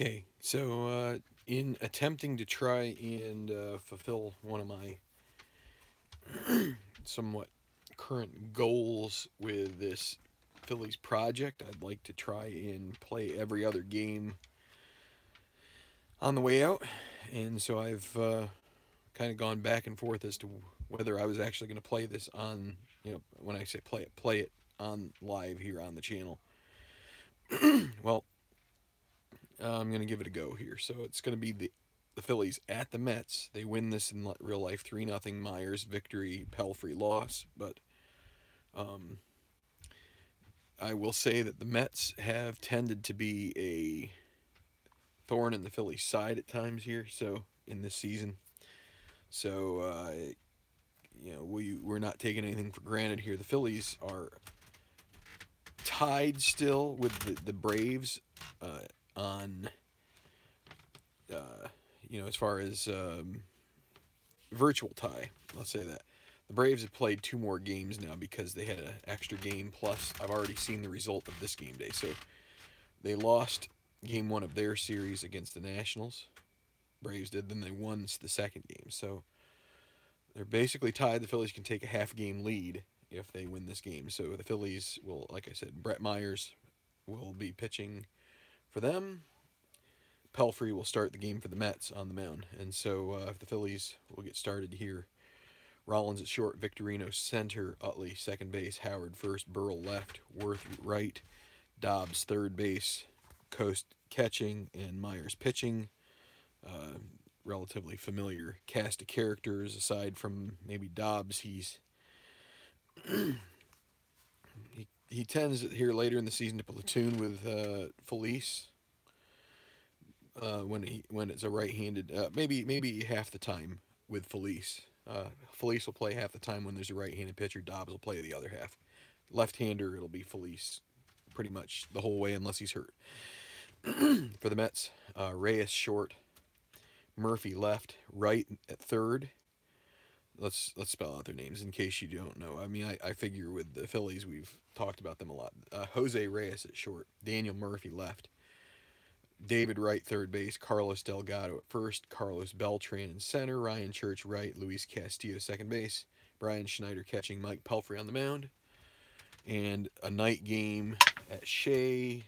Okay, so in attempting to try and fulfill one of my somewhat current goals with this Phillies project, I'd like to try and play every other game on the way out. And so I've kind of gone back and forth as to whether I was actually going to play this on, when I say play it on live here on the channel. Well, I'm going to give it a go here. So it's going to be the Phillies at the Mets. They win this in real life 3-0 Myers victory, Pelfrey loss. But I will say that the Mets have tended to be a thorn in the Phillies' side at times here. So in this season, so we're not taking anything for granted here. The Phillies are tied still with the Braves on as far as virtual tie. Let's say that. The Braves have played 2 more games now because they had an extra game. Plus, I've already seen the result of this game day. So they lost game 1 of their series against the Nationals. Braves did. Then they won the second game. So they're basically tied. The Phillies can take a half-game lead if they win this game. So the Phillies will, like I said, Brett Myers will be pitching for them. Pelfrey will start the game for the Mets on the mound. And so if the Phillies will get started here, Rollins at short, Victorino center, Utley second base, Howard first, Burrell left, Worth right, Dobbs third base, Coast catching, and Myers pitching. Relatively familiar cast of characters aside from maybe Dobbs. He tends here later in the season to platoon with Felice when it's a right-handed, maybe half the time with Felice. Felice will play half the time when there's a right-handed pitcher. Dobbs will play the other half. Left-hander, it'll be Felice pretty much the whole way unless he's hurt. For the Mets, Reyes short, Murphy left, right at third. Let's spell out their names in case you don't know. I mean, I figure with the Phillies, we've talked about them a lot. Jose Reyes at short, Daniel Murphy left, David Wright third base, Carlos Delgado at first, Carlos Beltran in center, Ryan Church right, Luis Castillo second base, Brian Schneider catching, Mike Pelfrey on the mound. And a night game at Shea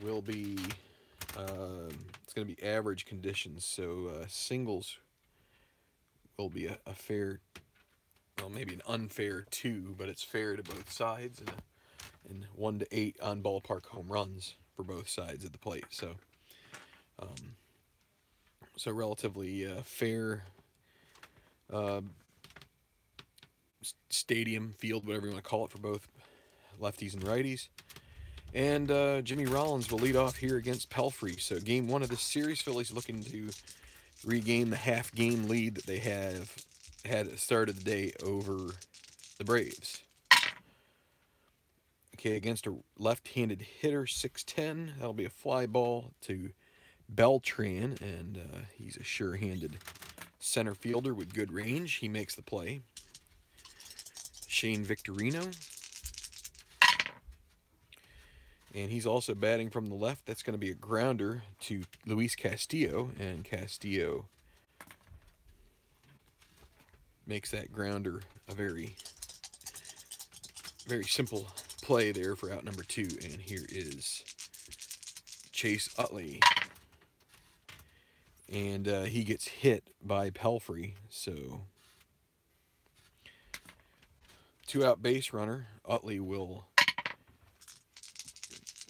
will be, it's going to be average conditions, so singles will be a fair, well, maybe an unfair 2, but it's fair to both sides, and 1 to 8 on ballpark home runs for both sides of the plate. So, relatively fair stadium, field, whatever you want to call it, for both lefties and righties. And Jimmy Rollins will lead off here against Pelfrey. So game 1 of this series, Phillies looking to regain the half-game lead that they have had at the start of the day over the Braves. Okay, against a left-handed hitter, 6'10", that'll be a fly ball to Beltran, and he's a sure-handed center fielder with good range. He makes the play. Shane Victorino. And he's also batting from the left. That's going to be a grounder to Luis Castillo, and Castillo makes that grounder a very, very simple play there for out number 2. And here is Chase Utley. And he gets hit by Pelfrey, so 2-out base runner. Utley will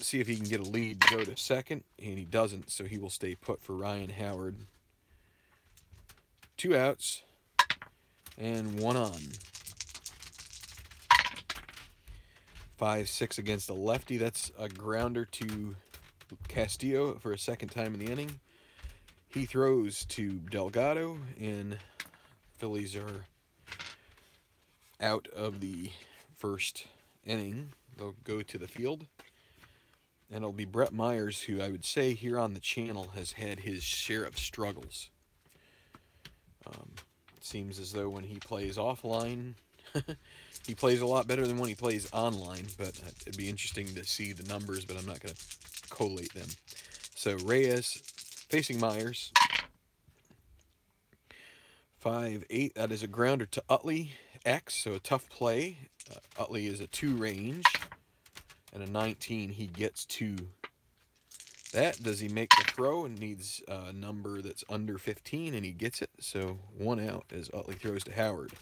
see if he can get a lead to go to second, and he doesn't, so he will stay put for Ryan Howard. 2 outs and 1 on. 5-6 against a lefty. That's a grounder to Castillo for a second time in the inning. He throws to Delgado, and Phillies are out of the first inning. They'll go to the field. And it'll be Brett Myers, who I would say here on the channel has had his share of struggles. It seems as though when he plays offline, he plays a lot better than when he plays online. But it'd be interesting to see the numbers, but I'm not going to collate them. So Reyes facing Myers. 5-8, that is a grounder to Utley. X, so a tough play. Utley is a 2 range. And a 19, he gets 2. That, does he make the throw? And needs a number that's under 15, and he gets it. So 1 out as Utley throws to Howard.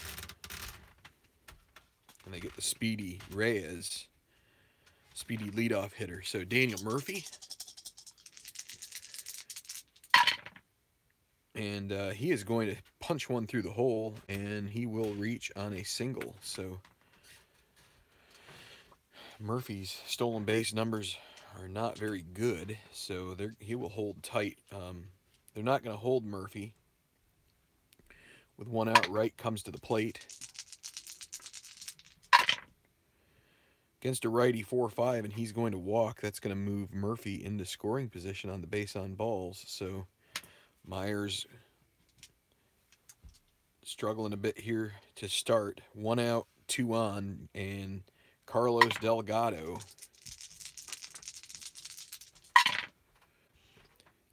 And they get the speedy Reyes. Speedy leadoff hitter. So Daniel Murphy. And he is going to punch one through the hole, and he will reach on a single. So Murphy's stolen base numbers are not very good, so he will hold tight. They're not going to hold Murphy. With 1 out, Wright comes to the plate. Against a righty 4-5, and he's going to walk. That's going to move Murphy into scoring position on the base on balls. So Myers struggling a bit here to start. 1 out, 2 on, and Carlos Delgado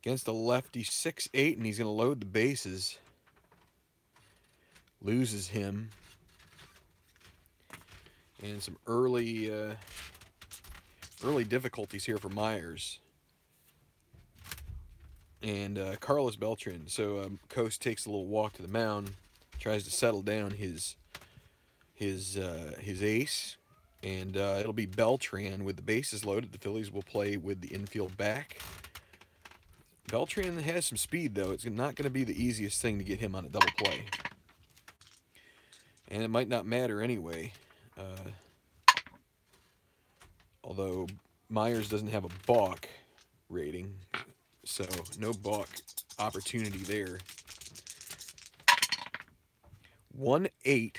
against a lefty 6-8, and he's going to load the bases. Loses him. And some early difficulties here for Myers. And Carlos Beltran. So Coast takes a little walk to the mound, tries to settle down his ace, and it'll be Beltran with the bases loaded. The Phillies will play with the infield back. Beltran has some speed, though. It's not going to be the easiest thing to get him on a double play. And it might not matter anyway. Although Myers doesn't have a balk rating, so no balk opportunity there. 1-8.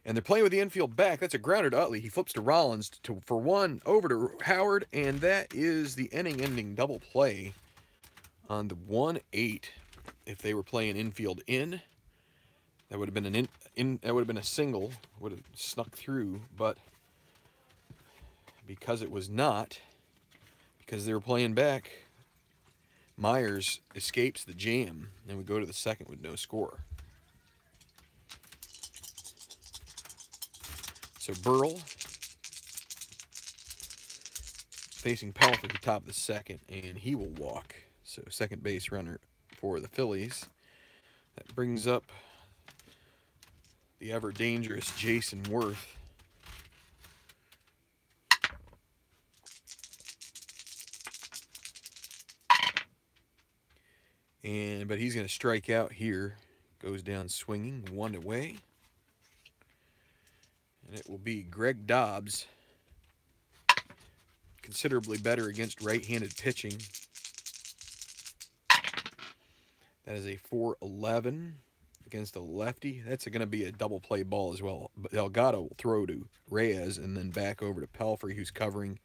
And they're playing with the infield back. That's a grounder to Utley. He flips to Rollins for 1 over to Howard, and that is the inning-ending double play on the 1-8. If they were playing infield in, that would have been that would have been a single, would have snuck through, but because it was not, because they were playing back, Myers escapes the jam, and we go to the second with no score. So Burrell facing Pelf at the top of the second, and he will walk. So second base runner for the Phillies. That brings up the ever-dangerous Jason Worth. But he's going to strike out here. Goes down swinging, 1 away. And it will be Greg Dobbs. Considerably better against right-handed pitching. That is a 4-11 against a lefty. That's going to be a double play ball as well. But Delgado will throw to Reyes and then back over to Pelfrey, who's covering.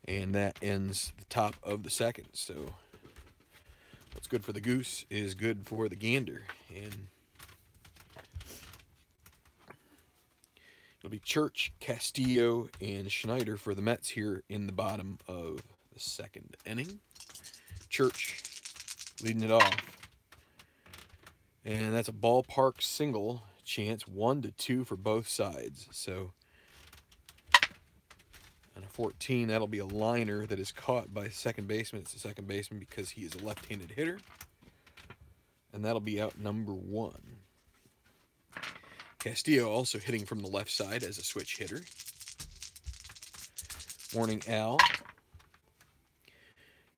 And that ends the top of the second. So what's good for the goose is good for the gander. And it'll be Church, Castillo, and Schneider for the Mets here in the bottom of the second inning. Church leading it off. And that's a ballpark single chance, 1-2 for both sides. So on a 14, that'll be a liner that is caught by second baseman. It's the second baseman because he is a left-handed hitter. And that'll be out number 1. Castillo also hitting from the left side as a switch hitter. Warning Al.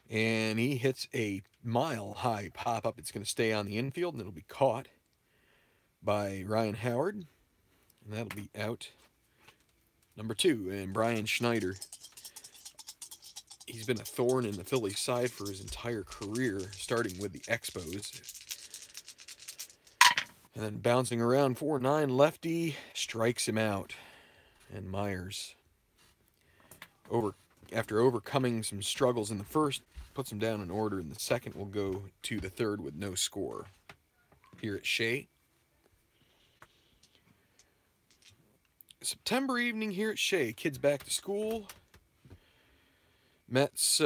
And he hits a mile-high pop-up. It's going to stay on the infield, and it'll be caught by Ryan Howard. And that'll be out number 2. And Brian Schneider, he's been a thorn in the Phillies' side for his entire career, starting with the Expos. And then bouncing around 4-9, lefty strikes him out. And Myers, after overcoming some struggles in the first, puts him down in order in the second. Will go to the third with no score here at Shea. September evening here at Shea. Kids back to school. Mets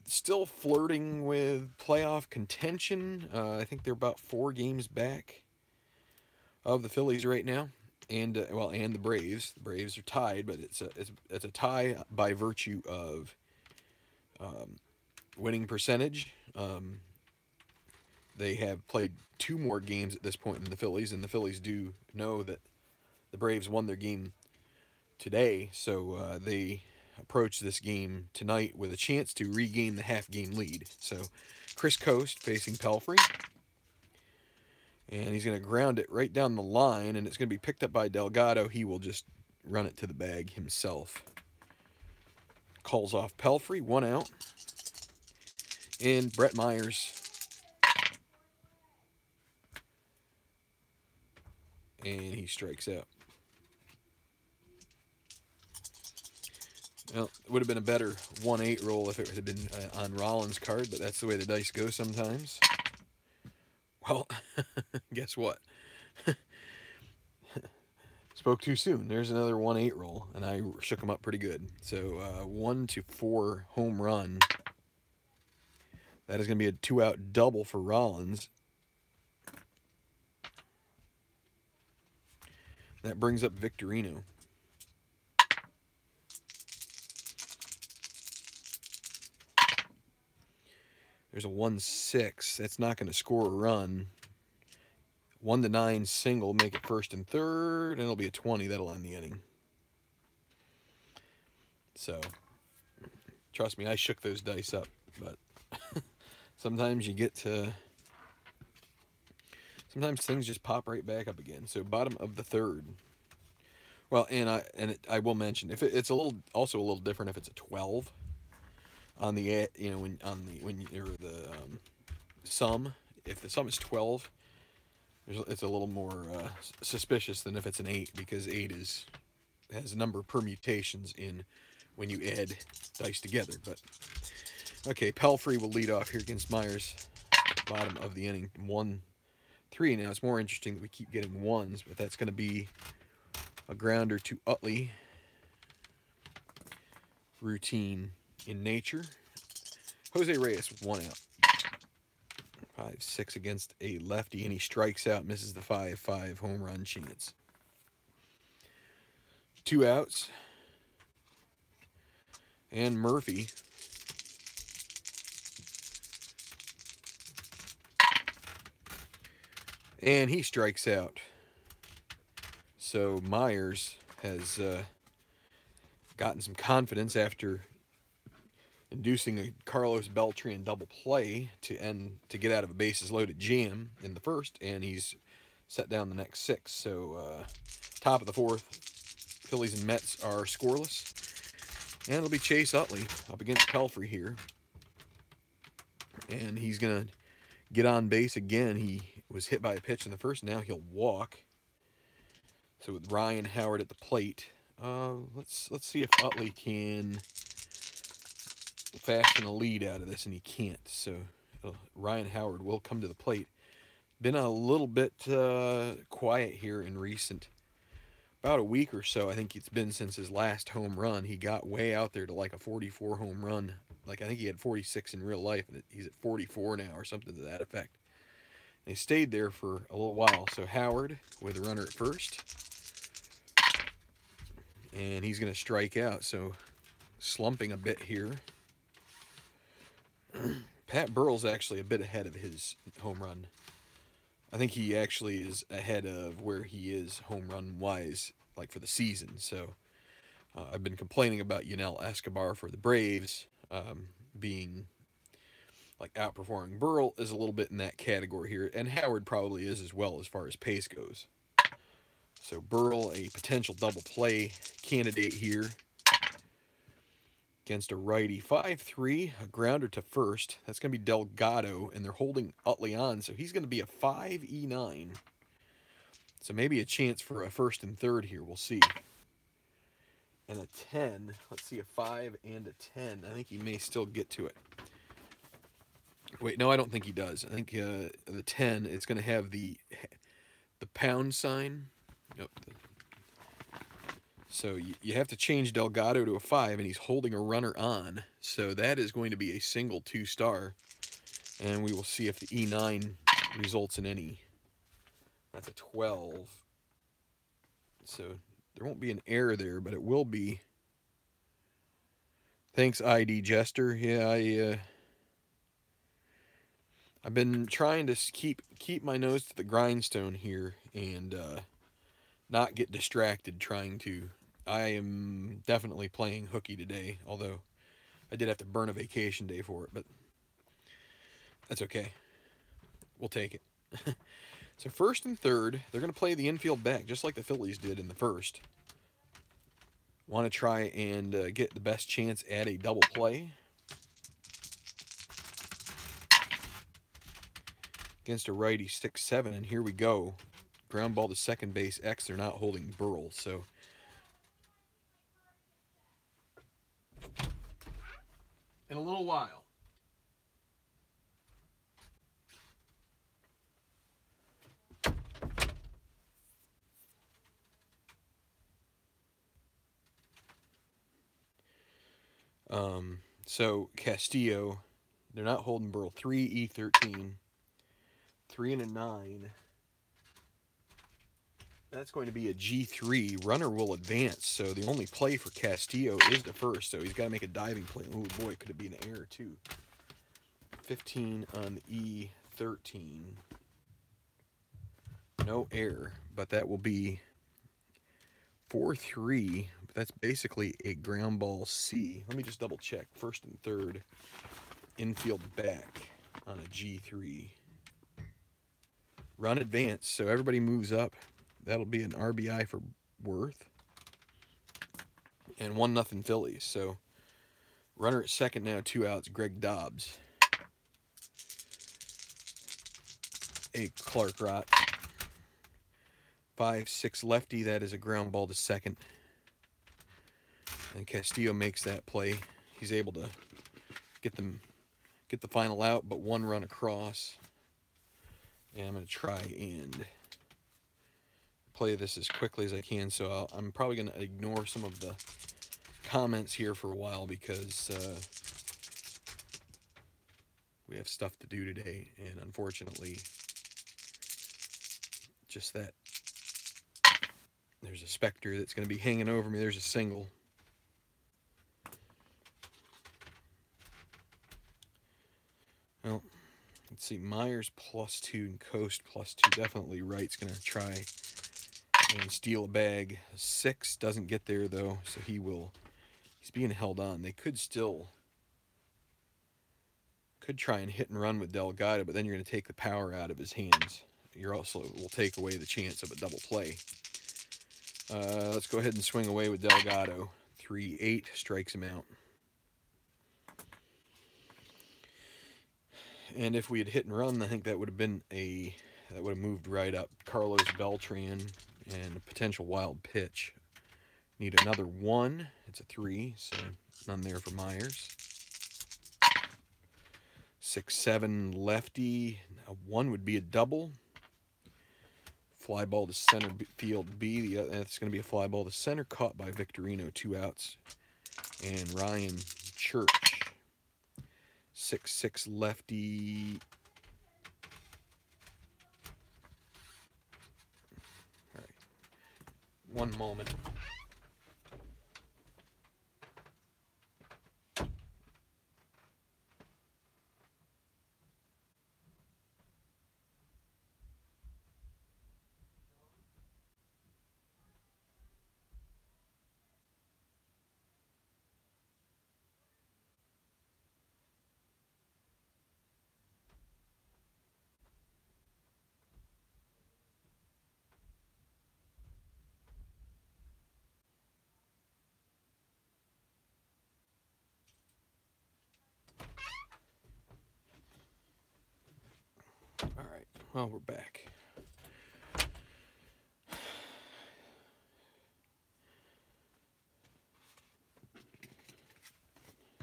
still flirting with playoff contention. I think they're about 4 games back of the Phillies right now, and well, and the Braves. The Braves are tied, but it's a tie by virtue of winning percentage. They have played 2 more games at this point than the Phillies, and the Phillies do know that the Braves won their game today, so they approach this game tonight with a chance to regain the half-game lead. So Chris Coast facing Pelfrey, and he's going to ground it right down the line, and it's going to be picked up by Delgado. He will just run it to the bag himself. Calls off Pelfrey, 1 out. And Brett Myers, and he strikes out. Well, it would have been a better 1-8 roll if it had been on Rollins' card, but that's the way the dice go sometimes. Well, guess what? Spoke too soon. There's another 1-8 roll, and I shook him up pretty good. So 1-4 home run. That is going to be a 2-out double for Rollins. That brings up Victorino. There's a 1-6. That's not going to score a run. 1-9 single, make it first and third, and it'll be a 20. That'll end the inning. So, trust me, I shook those dice up, but sometimes you get to... Sometimes things just pop right back up again. So, bottom of the third. Well, and I will mention, if it's also a little different if it's a 12 on the, you know, when you're the sum. If the sum is 12, it's a little more suspicious than if it's an 8, because 8 has a number of permutations in when you add dice together. But okay, Pelfrey will lead off here against Myers. Bottom of the inning, 1-3. Now it's more interesting that we keep getting ones, but that's going to be a grounder to Utley. Routine in nature. Jose Reyes with 1 out. 5-6 against a lefty, and he strikes out, misses the 5-5 home run chance. 2 outs. And Murphy. And he strikes out. So Myers has gotten some confidence after inducing a Carlos Beltran double play to get out of a bases loaded jam in the first, and he's set down the next 6. So top of the 4th, Phillies and Mets are scoreless, and it'll be Chase Utley up against Pelfrey here, and he's gonna get on base again. He was hit by a pitch in the first. Now he'll walk. So with Ryan Howard at the plate, let's see if Utley can fashion a lead out of this, and he can't. So Ryan Howard will come to the plate. Been a little bit quiet here in about a week or so. I think it's been since his last home run. He got way out there to like a 44 home run. Like, I think he had 46 in real life, and he's at 44 now or something to that effect. And he stayed there for a little while. So Howard with a runner at first. And he's going to strike out, so slumping a bit here. Pat Burrell's actually a bit ahead of his home run. I think he actually is ahead of where he is home run-wise, like for the season. So I've been complaining about Yunel Escobar for the Braves being like outperforming. Burrell is a little bit in that category here, and Howard probably is as well as far as pace goes. So Burrell, a potential double play candidate here against a righty. 5-3, a grounder to first. That's going to be Delgado, and they're holding Utley on, so he's going to be a 5-E9. So maybe a chance for a first and third here. We'll see. And a 10. Let's see, a 5 and a 10. I think he may still get to it. Wait, no, I don't think he does. I think the 10, it's going to have the pound sign. Nope. So you have to change Delgado to a 5, and he's holding a runner on. So that is going to be a single 2-star. And we will see if the E9 results in any. That's a 12. So there won't be an error there, but it will be. Thanks, ID Jester. Yeah, I've been trying to keep my nose to the grindstone here and not get distracted trying to. I am definitely playing hooky today, although I did have to burn a vacation day for it, but that's okay. We'll take it. So first and third, they're going to play the infield back, just like the Phillies did in the first. Want to try and get the best chance at a double play against a righty 6-7, and here we go. Ground ball to second base X. They're not holding Burl, so in a little while. So Castillo, they're not holding Burl. 3E13, 3 and a 9. That's going to be a G3. Runner will advance, so the only play for Castillo is the first, so he's got to make a diving play. Oh boy, could it be an error too. 15 on E13. No error, but that will be 4-3. That's basically a ground ball C. Let me just double check. First and third, infield back on a G3. Run advance, so everybody moves up. That'll be an RBI for Worth. And 1-0 Phillies. So runner at second now, 2 outs. Greg Dobbs. A Clark Rott. 5-6 lefty. That is a ground ball to second. And Castillo makes that play. He's able to get the final out, but 1 run across. And I'm going to try and play this as quickly as I can. So I'm probably going to ignore some of the comments here for a while because we have stuff to do today, and unfortunately, just that. There's a specter that's going to be hanging over me. There's a single. Well, let's see. Myers +2 and Coast +2. Definitely Wright's going to try and steal a bag. 6 doesn't get there, though, so he's being held on. They could try and hit and run with Delgado, but then you're going to take the power out of his hands. You're also will take away the chance of a double play. Let's go ahead and swing away with Delgado. 3-8 strikes him out. And if we had hit and run, I think that would have moved right up. Carlos Beltran and a potential wild pitch. Need another 1. It's a 3, so none there for Myers. 6-7 lefty. A 1 would be a double. Fly ball to center field B. That's going to be a fly ball to center, caught by Victorino. 2 outs. And Ryan Church. 6-6 lefty. All right. One moment. All right, well, we're back.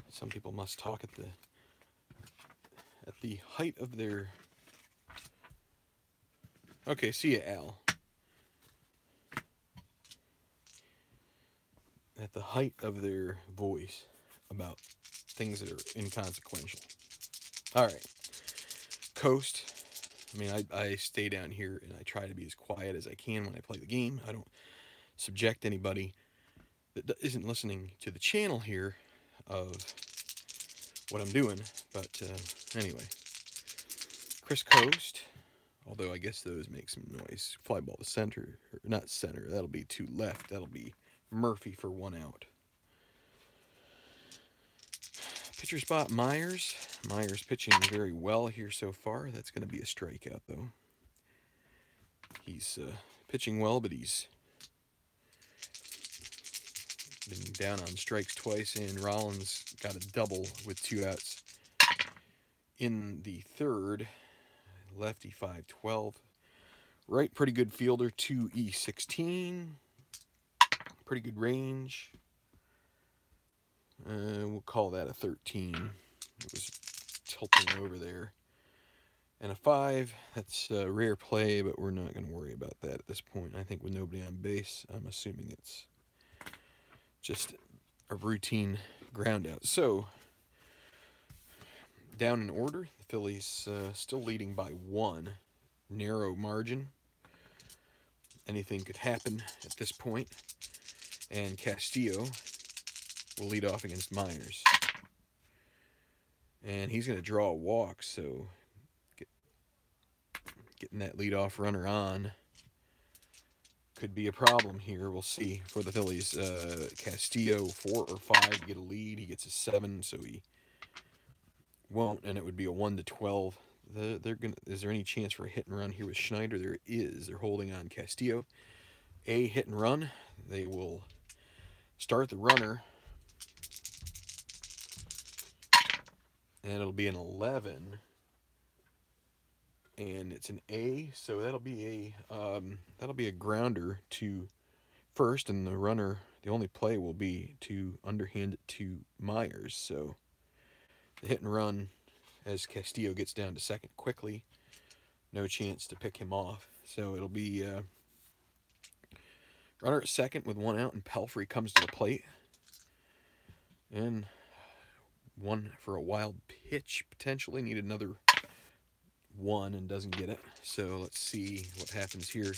Some people must talk at the height of their... Okay, see ya, Al. at the height of their voice about things that are inconsequential. All right. Coast. I mean, I stay down here and I try to be as quiet as I can when I play the game. I don't subject anybody that isn't listening to the channel here of what I'm doing. But anyway, Chris Coast, although I guess those make some noise. Fly ball to center, or not center, that'll be to left. That'll be Murphy for 1 out. Pitcher spot, Myers. Myers pitching very well here so far. That's going to be a strikeout, though. He's pitching well, but he's been down on strikes twice, and Rollins got a double with 2 outs in the third. Lefty 5-12. Right, pretty good fielder, 2E16. Pretty good range. We'll call that a 13. It was tilting over there. And a 5, that's a rare play, but we're not going to worry about that at this point. I think with nobody on base, I'm assuming it's just a routine ground out. So, down in order, the Phillies still leading by 1. Narrow margin. Anything could happen at this point. And Castillo will lead off against Myers. And he's going to draw a walk, so getting that leadoff runner on could be a problem here. We'll see for the Phillies. Castillo 4 or 5 to get a lead. He gets a 7, so he won't, and it would be a 1-12. Is there any chance for a hit and run here with Schneider? There is. They're holding on Castillo. A hit and run. They will start the runner, and it'll be an 11, and it's an A, so that'll be a grounder to first, and the runner, the only play will be to underhand it to Myers. So the hit and run as Castillo gets down to second quickly. No chance to pick him off. So it'll be runner at second with 1 out, and Pelfrey comes to the plate. And 1 for a wild pitch, potentially. Need another 1 and doesn't get it. So let's see what happens here.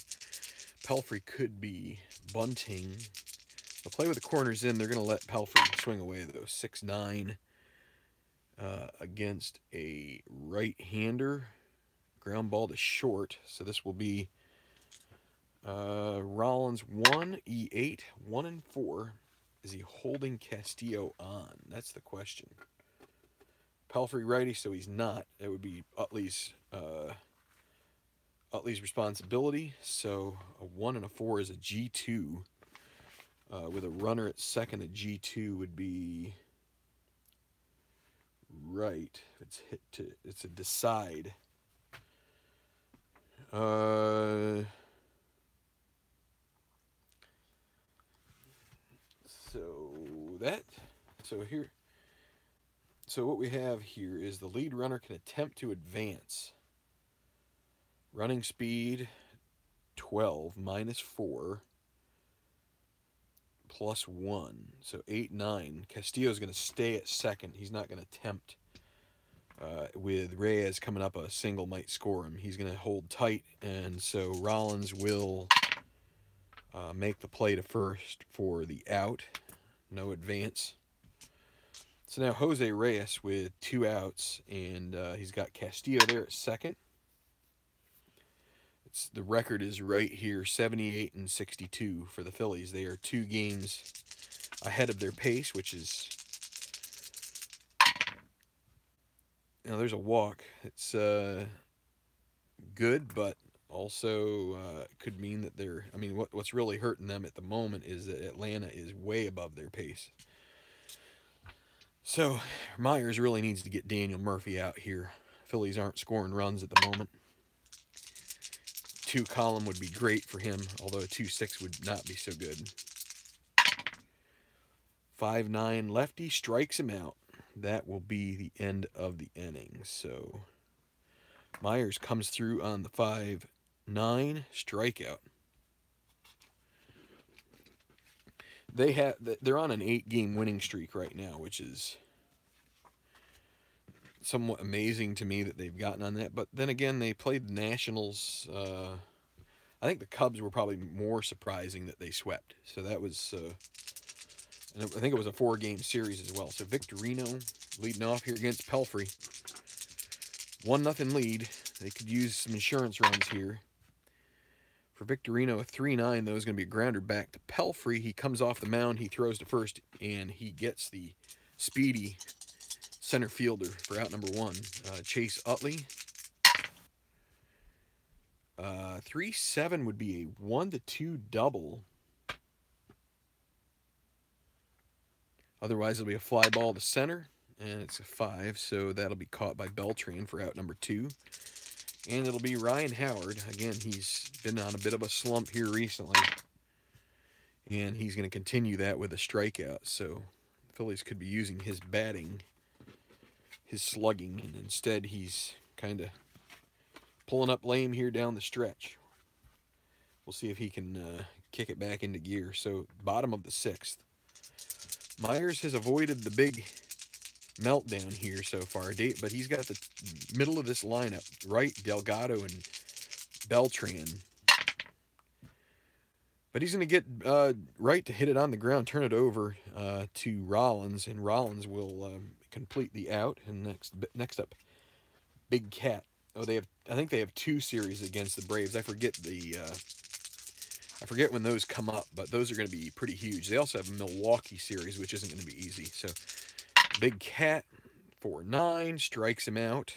Pelfrey could be bunting. They'll play with the corners in. They're going to let Pelfrey swing away, though. 6-9 against a right-hander. Ground ball to short. So this will be Rollins 1, E8, 1-4. Is he holding Castillo on? That's the question. Pelfrey righty, so he's not. It would be Utley's responsibility. So a 1 and a 4 is a G2. With a runner at second, a G2 would be right. It's a decide. So what we have here is the lead runner can attempt to advance. Running speed 12 -4 +1, so 8-9. Castillo's going to stay at second. He's not going to attempt. With Reyes coming up, a single might score him. He's going to hold tight, and so Rollins will make the play to first for the out. No advance. So now Jose Reyes with 2 outs, and he's got Castillo there at second. The record is right here, 78-62 for the Phillies. They are 2 games ahead of their pace, which is, there's a walk. It's good, but also could mean that what's really hurting them at the moment is that Atlanta is way above their pace. So Myers really needs to get Daniel Murphy out here. Phillies aren't scoring runs at the moment. 2 column would be great for him, although a 2-6 would not be so good. 5-9 lefty strikes him out. That will be the end of the inning. So Myers comes through on the 5-9 strikeout. they're on an 8-game winning streak right now, which is somewhat amazing to me that they've gotten on that. But then again, they played the Nationals. I think the Cubs were probably more surprising that they swept. So that was, and I think it was a 4-game series as well. So Victorino leading off here against Pelfrey. 1-0 lead. They could use some insurance runs here. For Victorino, a 3-9, though, is going to be a grounder back to Pelfrey. He comes off the mound, he throws to first, and he gets the speedy center fielder for out number 1, Chase Utley. 3-7 would be a 1-2 double. Otherwise, it'll be a fly ball to center, and it's a 5, so that'll be caught by Beltran for out number 2. And it'll be Ryan Howard. Again, he's been on a bit of a slump here recently, and he's going to continue that with a strikeout. So the Phillies could be using his batting, his slugging, and instead he's kind of pulling up lame here down the stretch. We'll see if he can kick it back into gear. So bottom of the 6th. Myers has avoided the big meltdown here so far, but he's got the middle of this lineup, Wright, Delgado, and Beltran. But he's going to get Wright to hit it on the ground, turn it over to Rollins, and Rollins will complete the out. And next up, Big Cat. Oh, I think they have 2 series against the Braves. I forget when those come up, but those are going to be pretty huge. They also have a Milwaukee series, which isn't going to be easy. So Big Cat, 4-9, strikes him out.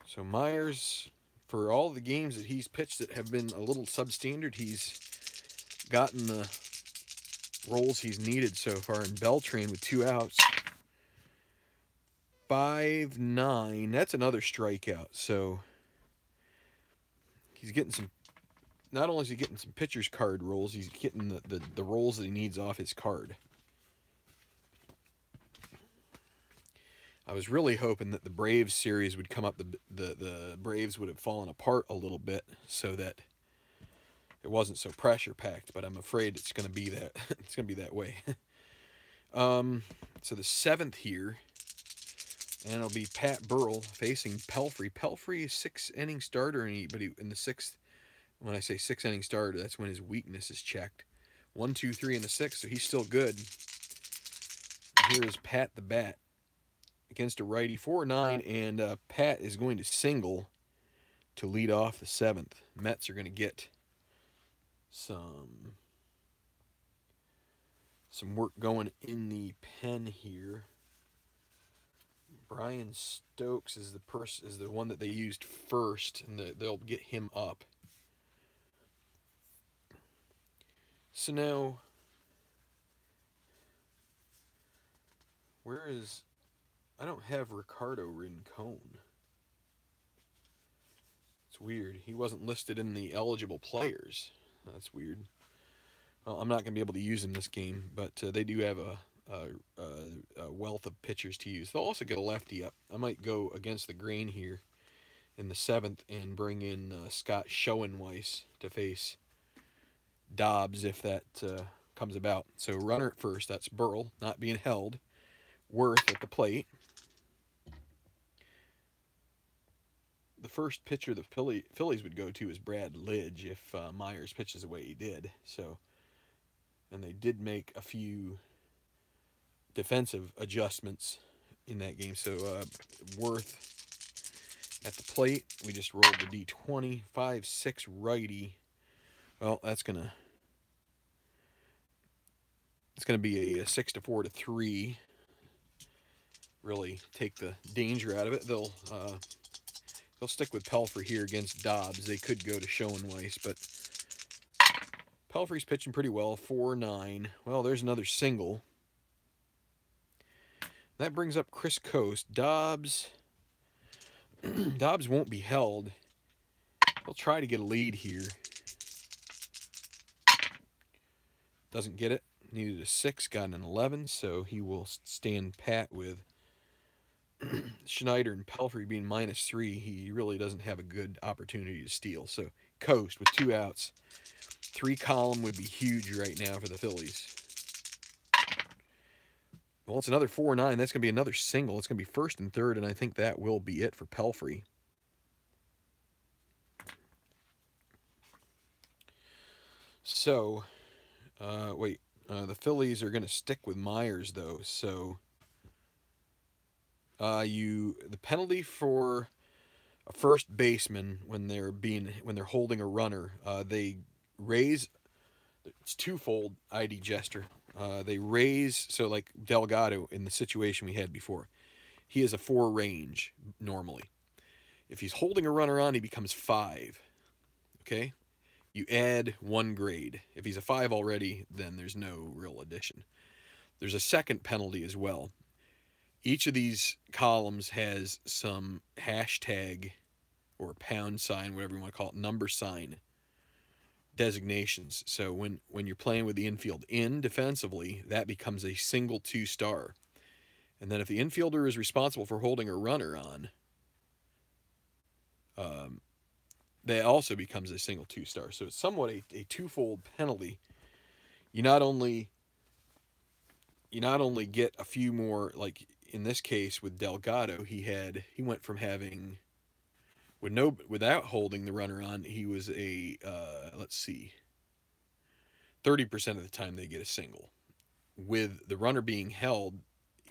So Myers, for all the games that he's pitched that have been a little substandard, he's gotten the roles he's needed so far. And Beltran with 2 outs. 5-9, that's another strikeout. So he's getting some, not only is he getting some pitcher's card rolls, he's getting the rolls that he needs off his card. I was really hoping that the Braves series would come up. The Braves would have fallen apart a little bit so that it wasn't so pressure packed. But I'm afraid it's going to be that. It's going to be that way. So the 7th here, and it'll be Pat Burrell facing Pelfrey. Pelfrey is 6-inning starter, but in the 6th. When I say 6-inning starter, that's when his weakness is checked. 1, 2, 3 in the 6th, so he's still good. Here is Pat the Bat against a righty, 4-9, and Pat is going to single to lead off the 7th. Mets are going to get some work going in the pen here. Brian Stokes is the one that they used first, and they'll get him up. So now, where is... I don't have Ricardo Rincon. It's weird. He wasn't listed in the eligible players. That's weird. Well, I'm not going to be able to use him this game, but they do have a wealth of pitchers to use. They'll also get a lefty up. I might go against the grain here in the 7th and bring in Scott Schoenweiss to face Dobbs if that comes about. So runner at first, that's Burrell, not being held. Worth at the plate. The first pitcher the Phillies would go to is Brad Lidge if Myers pitches the way he did. So, and they did make a few defensive adjustments in that game. So Worth at the plate. We just rolled the D20. 5-6 righty. Well, it's gonna be a 6-4-3. Really take the danger out of it. They'll stick with Pelfrey here against Dobbs. They could go to Schoenweiss, but Pelfrey's pitching pretty well. 4-9. Well, there's another single. That brings up Chris Coast. Dobbs won't be held. He'll try to get a lead here. Doesn't get it. Needed a 6, got an 11, so he will stand pat with Schneider and Pelfrey being -3. He really doesn't have a good opportunity to steal. So Coast with 2 outs. 3 column would be huge right now for the Phillies. Well, it's another 4-9. That's going to be another single. It's going to be first and third, and I think that will be it for Pelfrey. So, wait. The Phillies are going to stick with Myers, though. So, the penalty for a first baseman when they're holding a runner, they raise. It's twofold ID gesture. They raise, so like Delgado in the situation we had before, he has a 4 range normally. If he's holding a runner on, he becomes 5. Okay? You add 1 grade. If he's a 5 already, then there's no real addition. There's a second penalty as well. Each of these columns has some hashtag or pound sign, whatever you want to call it, number sign designations. So when you're playing with the infield in defensively, that becomes a single 2-star. And then if the infielder is responsible for holding a runner on, that also becomes a single 2-star. So it's somewhat a twofold penalty. You not only get a few more, like in this case with Delgado, he went from having without holding the runner on, he was a let's see, 30% of the time they get a single. With the runner being held,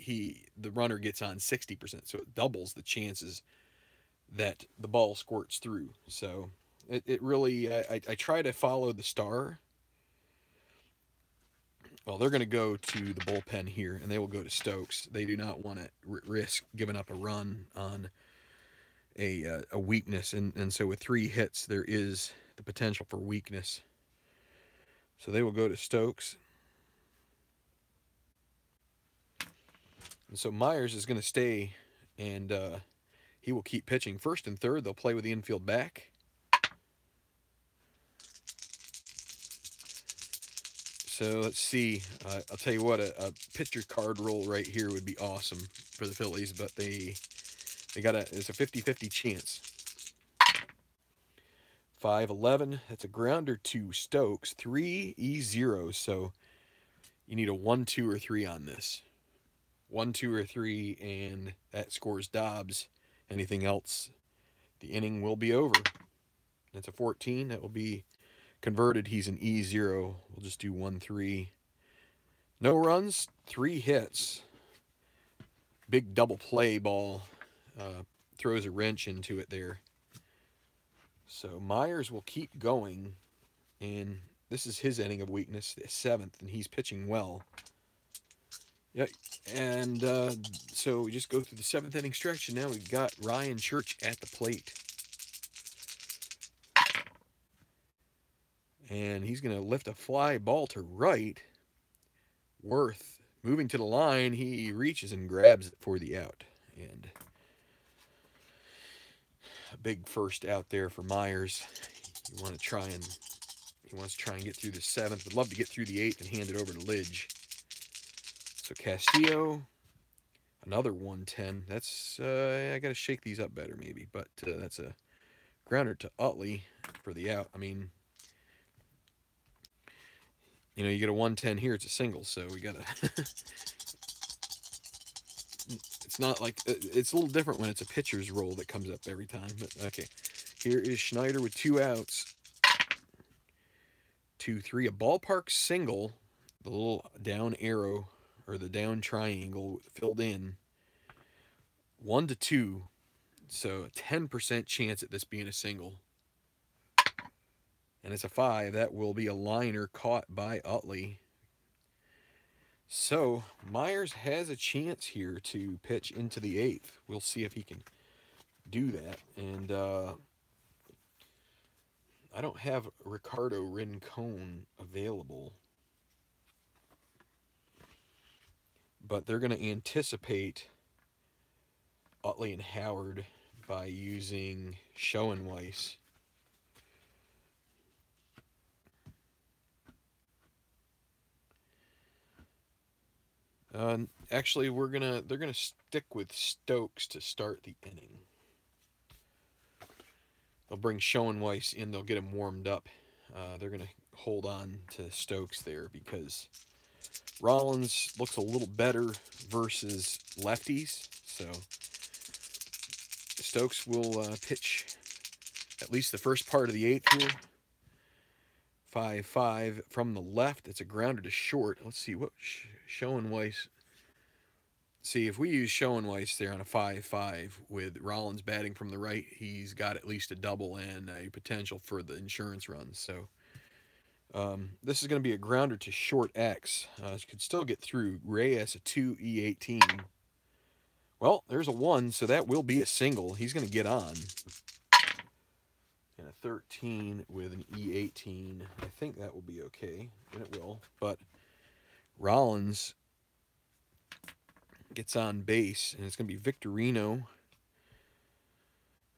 the runner gets on 60%, so it doubles the chances that the ball squirts through. So it really, I try to follow the star. Well, they're going to go to the bullpen here, and they will go to Stokes. They do not want to risk giving up a run on a weakness, and so with 3 hits, there is the potential for weakness. So they will go to Stokes. And so Myers is going to stay, and he will keep pitching. First and third, they'll play with the infield back. So let's see. I'll tell you what, a pitcher card roll right here would be awesome for the Phillies, but it's a 50-50 chance. 5-11, that's a grounder to Stokes. 3 E0, so you need a 1, 2, or 3 on this. 1, 2, or 3, and that scores Dobbs. Anything else, the inning will be over. That's a 14. That will be converted. He's an E0. We'll just do 1, 3. No runs, 3 hits. Big double play ball. Throws a wrench into it there. So Myers will keep going, and this is his inning of weakness, the 7th, and he's pitching well. Yeah, and so we just go through the 7th inning stretch, and now we've got Ryan Church at the plate. And he's going to lift a fly ball to right. Worth moving to the line, he reaches and grabs it for the out. And a big first out there for Myers. He wants to try and get through the 7th. Would love to get through the 8th and hand it over to Lidge. So Castillo, another 110. That's I got to shake these up better maybe, but that's a grounder to Utley for the out. I mean, you know, you get a 110 here, it's a single, so we got to it's not like it's a little different when it's a pitcher's roll that comes up every time, but okay. Here is Schneider with 2 outs. 2-3, a ballpark single, the little down arrow or the down triangle filled in. 1-2, so a 10% chance at this being a single. And it's a 5. That will be a liner caught by Utley. So Myers has a chance here to pitch into the 8th. We'll see if he can do that. And I don't have Ricardo Rincon available, but they're going to anticipate Utley and Howard by using Schoenweiss. Actually, they're gonna stick with Stokes to start the inning. They'll bring Schoenweiss in. They'll get him warmed up. They're gonna hold on to Stokes there because Rollins looks a little better versus lefties. So Stokes will pitch at least the first part of the 8th here. 5-5 from the left. It's a grounder to short. Let's see what Schoenweiss. See, if we use Schoenweiss there on a 5-5 with Rollins batting from the right, he's got at least a double and a potential for the insurance run. So this is going to be a grounder to short X. Could still get through. Reyes a 2, E18. Well, there's a 1, so that will be a single. He's going to get on. And a 13 with an E18. I think that will be okay, and it will. But Rollins gets on base, and it's going to be Victorino.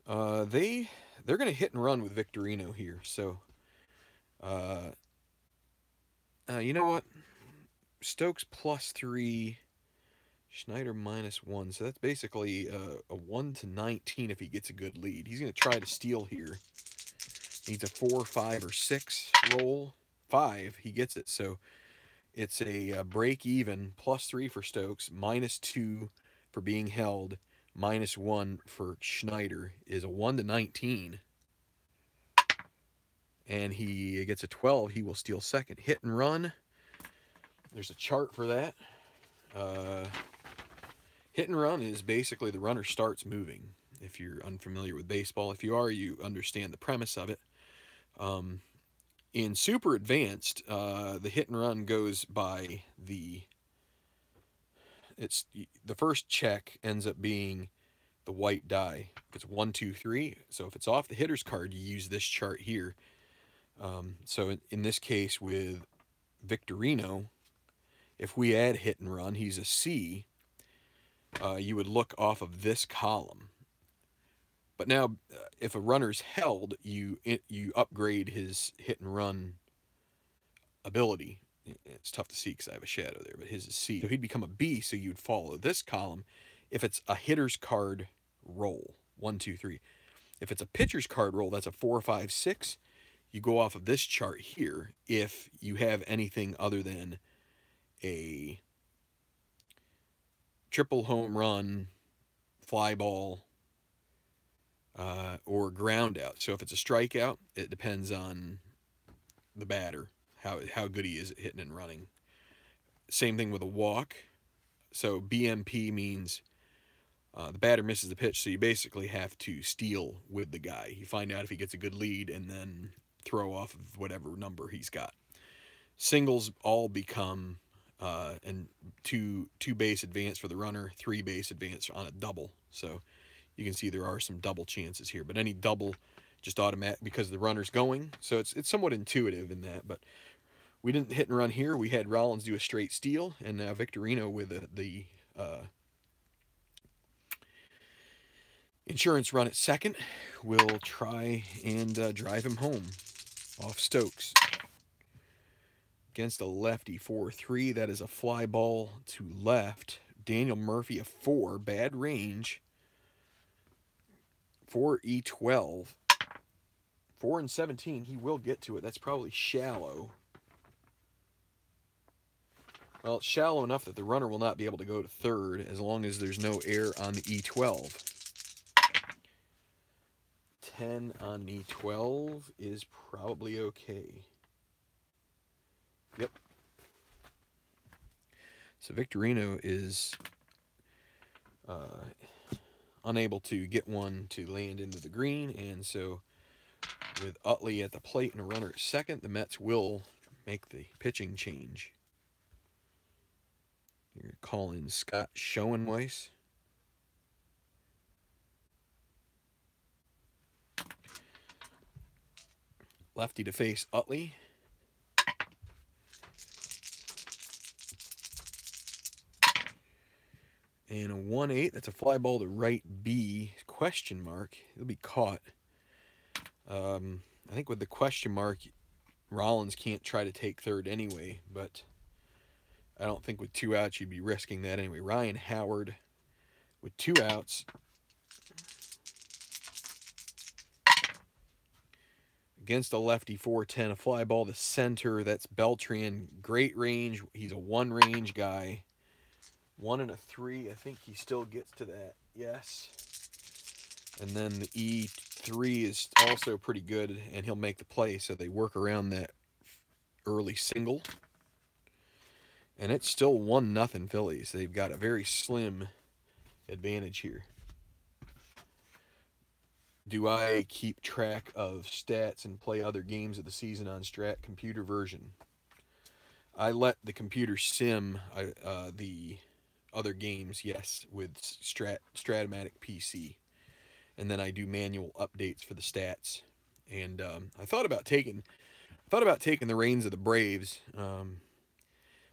They're going to hit and run with Victorino here. So, you know what? Stokes +3, Schneider -1. So that's basically a 1-19 if he gets a good lead. He's going to try to steal here. Needs a 4, 5, or 6 roll. 5, he gets it. So it's a break even, +3 for Stokes, -2 for being held, -1 for Schneider is a 1-19. And he gets a 12. He will steal second. Hit and run. There's a chart for that. Hit and run is basically the runner starts moving. If you're unfamiliar with baseball, if you are, you understand the premise of it. In super advanced, the hit and run goes by the first check ends up being the white die. If it's 1, 2, 3, so if it's off the hitter's card, you use this chart here. So in this case with Victorino, if we add hit and run, he's a C. You would look off of this column. But now, if a runner's held, you upgrade his hit and run ability. It's tough to see because I have a shadow there, but his is C. So he'd become a B, so you'd follow this column. If it's a hitter's card roll, 1, 2, 3. If it's a pitcher's card roll, that's a 4, 5, 6. You go off of this chart here if you have anything other than a triple home run, fly ball, or ground out. So if it's a strikeout, it depends on the batter, how good he is at hitting and running. Same thing with a walk. So BMP means the batter misses the pitch, so you basically have to steal with the guy. You find out if he gets a good lead and then throw off of whatever number he's got. Singles all become and two base advance for the runner, 3 base advance on a double. So you can see there are some double chances here, but any double just automatic because the runner's going. So it's somewhat intuitive in that, but we didn't hit and run here. We had Rollins do a straight steal, and now Victorino with the insurance run at second will try and drive him home off Stokes. Against a lefty, 4-3. That is a fly ball to left. Daniel Murphy, a 4. Bad range. 4E12. 4-17. He will get to it. That's probably shallow. Well, it's shallow enough that the runner will not be able to go to third as long as there's no air on the E12. 10 on E12 is probably okay. Yep. So Victorino is unable to get one to land into the green, and so with Utley at the plate and a runner at second, the Mets will make the pitching change. You're calling Scott Schoenweiss. Lefty to face Utley. And a 1-8, that's a fly ball to right B, question mark. It'll be caught. I think with the question mark, Rollins can't try to take third anyway, but I don't think with 2 outs you'd be risking that anyway. Ryan Howard with 2 outs Against a lefty 410, a fly ball to center. That's Beltran. Great range. He's a 1 range guy. 1 and a 3. I think he still gets to that. Yes. And then the E3 is also pretty good, and he'll make the play, so they work around that early single. And it's still 1-0 Phillies. They've got a very slim advantage here. Do I keep track of stats and play other games of the season on Strat computer version? I let the computer sim the other games, yes, with Stratomatic PC. And then I do manual updates for the stats. And I thought about taking the reins of the Braves.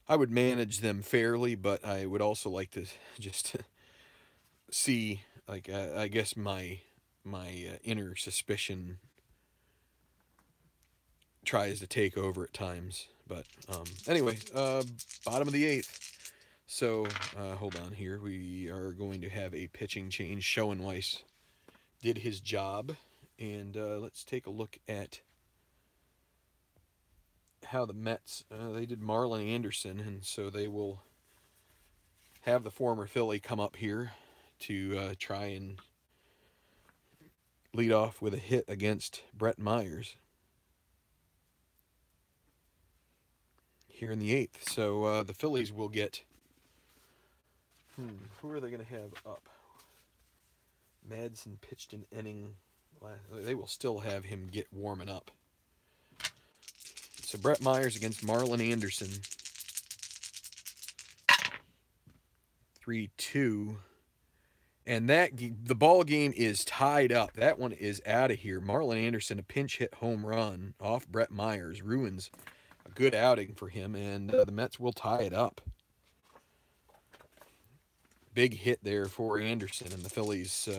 I would manage them fairly, but I would also like to just see, like, I guess my inner suspicion tries to take over at times. But anyway, bottom of the 8th. So hold on here. We are going to have a pitching change. Schoenweiss did his job, and let's take a look at how the Mets, they did Marlon Anderson, and so they will have the former Philly come up here to try and lead off with a hit against Brett Myers here in the 8th. So the Phillies will get, who are they going to have up? Madsen pitched an inning. They will still have him get warming up. So Brett Myers against Marlon Anderson. 3-2. And the ball game is tied up. That one is out of here. Marlon Anderson, a pinch hit home run off Brett Myers, ruins a good outing for him, and the Mets will tie it up. Big hit there for Anderson, and the Phillies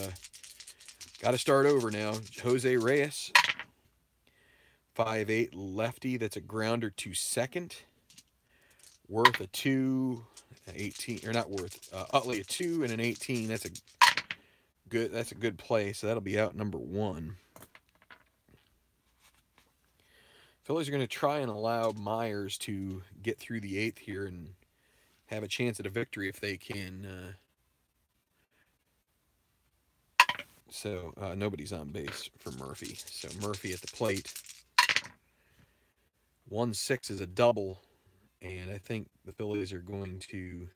got to start over now. Jose Reyes, 5'8" lefty. That's a grounder to second. Worth a 2, 18, or not worth. Utley a 2 and an 18. That's a good play. So that'll be out number 1. Phillies are going to try and allow Myers to get through the 8th here and have a chance at a victory if they can. So nobody's on base for Murphy. So Murphy at the plate. 1-6 is a double, and I think the Phillies are going to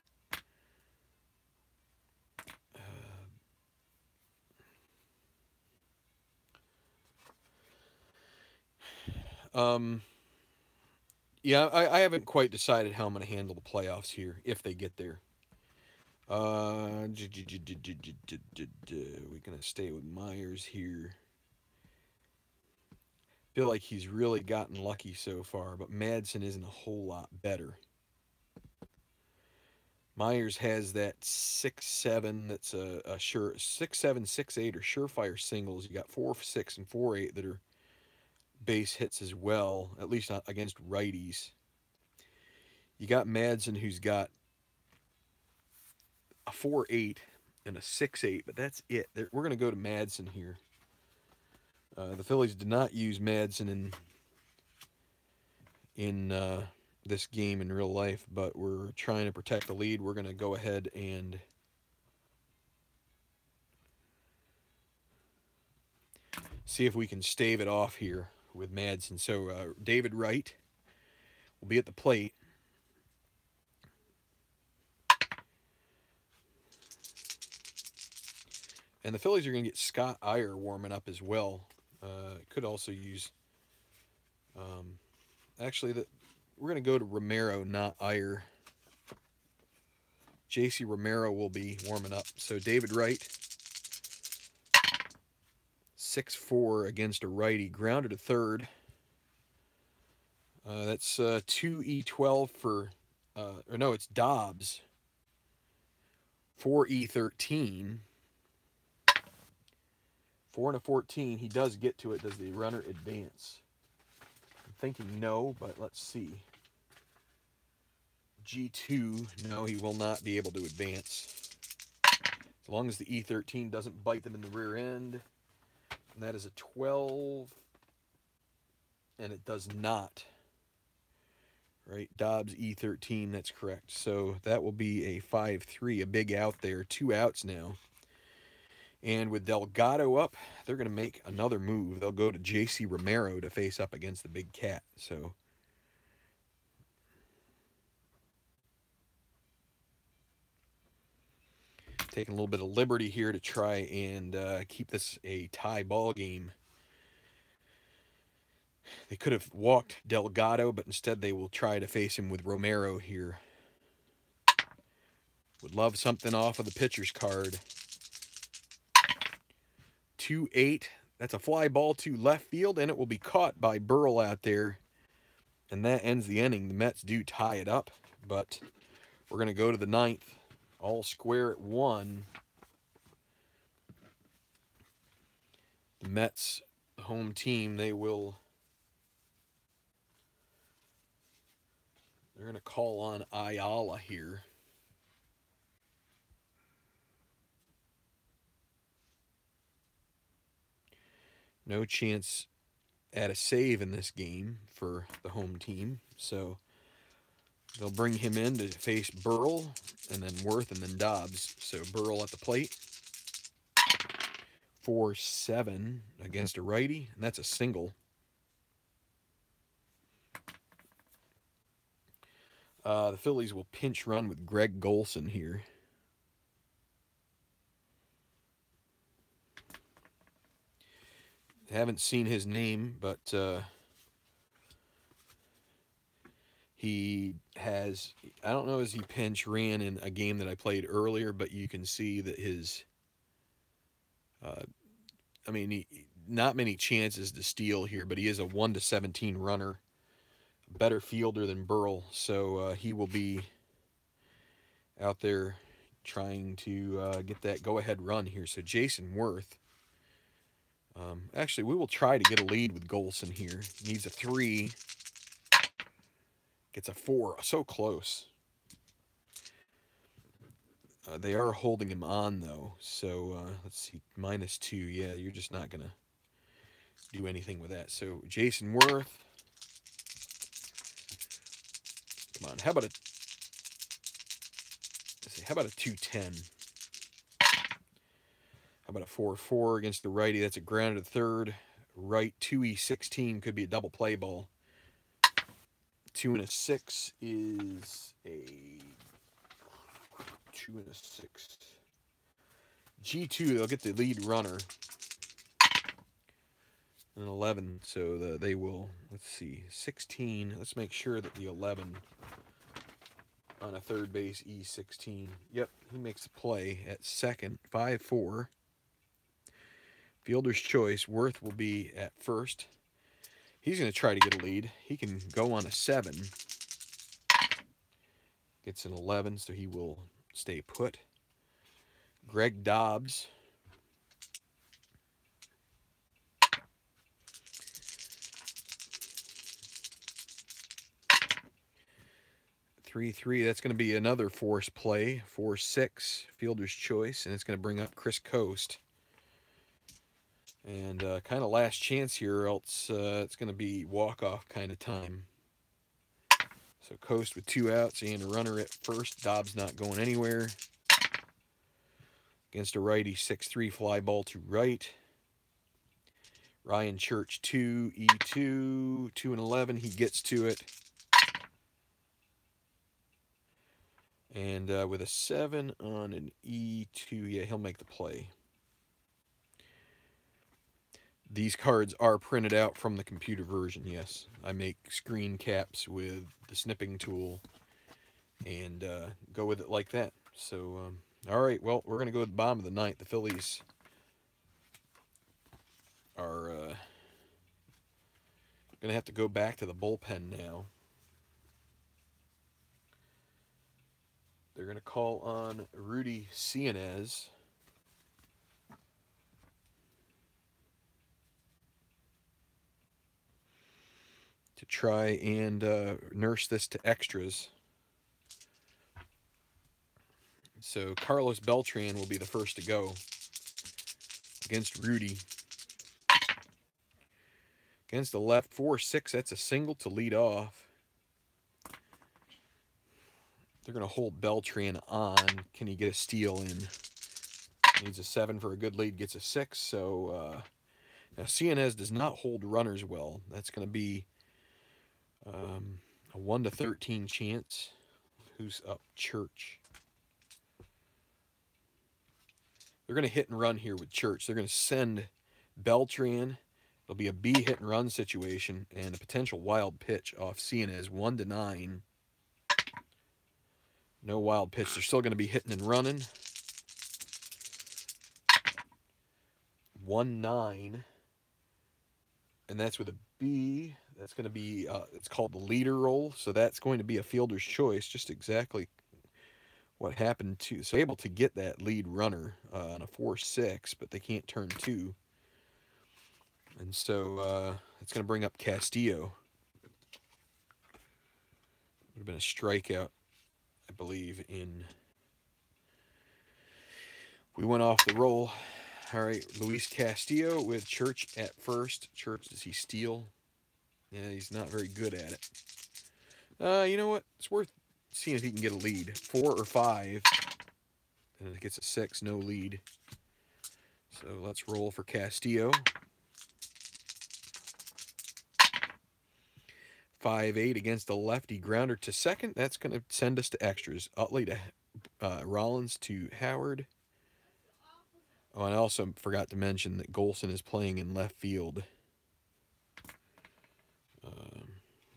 yeah, I haven't quite decided how I'm going to handle the playoffs here if they get there. We're going to stay with Myers here. Feel like he's really gotten lucky so far, but Madsen isn't a whole lot better. Myers has that 6-7. That's a sure 6-7, 6-8 are surefire singles. You got 4-6 and 4-8 that are base hits as well, at least not against righties. You got Madsen, who's got a 4-8 and a 6-8, but that's it. We're going to go to Madsen here. The Phillies did not use Madsen in this game in real life, but we're trying to protect the lead. We're going to go ahead and see if we can stave it off here with Madsen. So David Wright will be at the plate. And the Phillies are going to get Scott Iyer warming up as well. Could also use... actually, we're going to go to Romero, not Iyer. J.C. Romero will be warming up. So David Wright, 6-4 against a righty. Grounded to third. That's 2E12 for... or no, it's Dobbs. 4E13. 4 and a 14. He does get to it. Does the runner advance? I'm thinking no, but let's see. G2. No, he will not be able to advance. As long as the E13 doesn't bite them in the rear end. And that is a 12. And it does not. Right, Dobbs E13, that's correct. So that will be a 5-3, a big out there, 2 outs now. And with Delgado up, they're going to make another move. They'll go to J.C. Romero to face up against the Big Cat. So taking a little bit of liberty here to try and keep this a tie ball game. They could have walked Delgado, but instead they will try to face him with Romero here. Would love something off of the pitcher's card. 2-8. That's a fly ball to left field, and it will be caught by Burrell out there. And that ends the inning. The Mets do tie it up, but we're going to go to the 9th. All square at 1. The Mets, the home team, they're going to call on Ayala here. No chance at a save in this game for the home team. So they'll bring him in to face Burrell, and then Worth, and then Dobbs. So Burrell at the plate. 4-7 against a righty, and that's a single. The Phillies will pinch run with Greg Golson here. Haven't seen his name, but he has, I don't know as he pinch ran in a game that I played earlier, but you can see that his, not many chances to steal here, but he is a 1-17 runner, better fielder than Burrell, so he will be out there trying to get that go-ahead run here. So Jason Worth. Actually, we will try to get a lead with Golson here. Needs a 3. Gets a 4. So close. They are holding him on, though. So, let's see. -2. Yeah, you're just not going to do anything with that. So, Jason Worth. Come on. How about a 210? How about a 4-4 against the righty? That's a grounded third. Right 2E16 could be a double play ball. 2 and a 6 is a 2 and a 6. G2, they'll get the lead runner. And 11, so they will, let's see, 16. Let's make sure that the 11 on a third base, E16. Yep, he makes the play at second, 5-4. Fielder's choice. Worth will be at first. He's going to try to get a lead. He can go on a 7. Gets an 11, so he will stay put. Greg Dobbs. Three. That's going to be another force play. 4-6. Fielder's choice, and it's going to bring up Chris Coast. And kind of last chance here, else it's going to be walk-off kind of time. So Coast with 2 outs and a runner at first. Dobbs not going anywhere. Against a righty, 6-3 fly ball to right. Ryan Church 2, E2, 2 and 11. He gets to it. And with a 7 on an E2, yeah, he'll make the play. These cards are printed out from the computer version, yes. I make screen caps with the snipping tool and go with it like that. So, all right, well, we're going to go to the bottom of the 9th. The Phillies are going to have to go back to the bullpen now. They're going to call on Rudy Cianez. To try and nurse this to extras. So Carlos Beltran will be the first to go against Rudy. Against the left, 4-6. That's a single to lead off. They're going to hold Beltran on. Can he get a steal in? Needs a 7 for a good lead. Gets a 6. So now CNS does not hold runners well. That's going to be a 1 to 13 chance. Who's up? Church. They're going to hit and run here with Church. They're going to send Beltran. It'll be a B hit and run situation and a potential wild pitch off CNS 1 to 9. No wild pitch. They're still going to be hitting and running. 1-9. And that's with a B. That's going to be, it's called the leader roll. So that's going to be a fielder's choice. Just exactly what happened to. So able to get that lead runner on a 4-6, but they can't turn 2. And so it's going to bring up Castillo. Would have been a strikeout, I believe, in. We went off the roll. All right, Luis Castillo with Church at first. Church, does he steal? Yeah, he's not very good at it. You know what? It's worth seeing if he can get a lead. 4 or 5. And it gets a 6, no lead. So let's roll for Castillo. 5-8 against the lefty. Grounder to second. That's going to send us to extras. Utley to Rollins to Howard. Oh, and I also forgot to mention that Golson is playing in left field.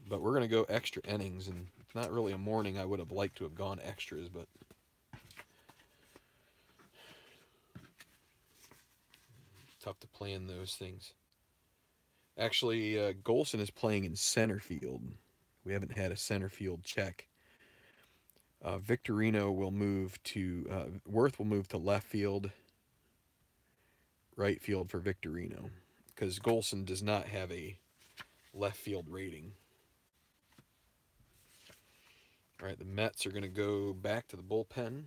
But we're going to go extra innings, and it's not really a morning. I would have liked to have gone extras, but tough to plan those things. Actually, Golson is playing in center field. We haven't had a center field check. Victorino will move to, Worth will move to left field, right field for Victorino, because Golson does not have a left field rating. All right, the Mets are going to go back to the bullpen.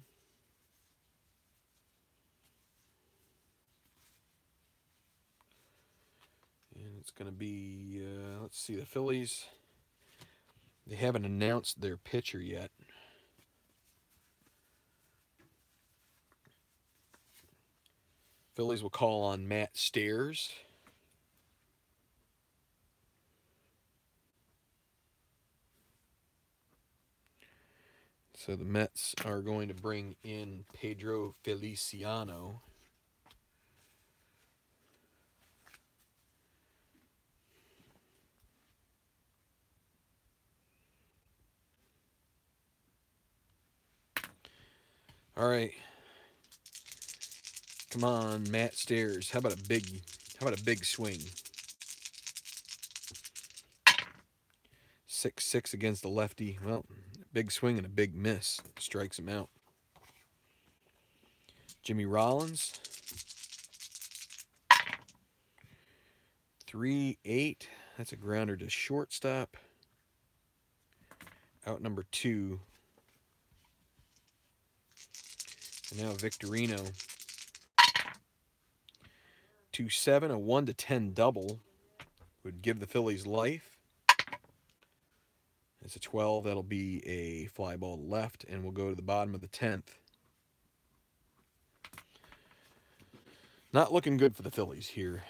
And it's going to be, let's see, the Phillies. They haven't announced their pitcher yet. Phillies will call on Matt Stairs. So the Mets are going to bring in Pedro Feliciano. All right. Come on, Matt Stairs. How about a big swing? 6-6 against the lefty. Well, big swing and a big miss. Strikes him out. Jimmy Rollins. 3-8. That's a grounder to shortstop. Out number 2. And now Victorino. 2-7, a 1 to 10 double would give the Phillies life. It's a 12. That'll be a fly ball left, and we'll go to the bottom of the 10th. Not looking good for the Phillies here.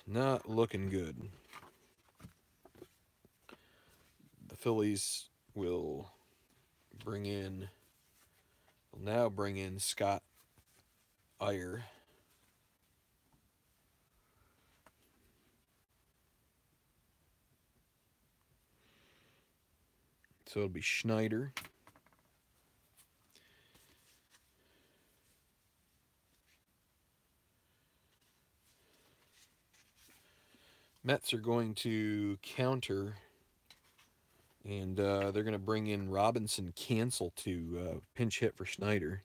Not looking good. The Phillies will now bring in Scott Iyer. So it'll be Schneider. Mets are going to counter, and they're going to bring in Robinson Cancel to pinch hit for Schneider.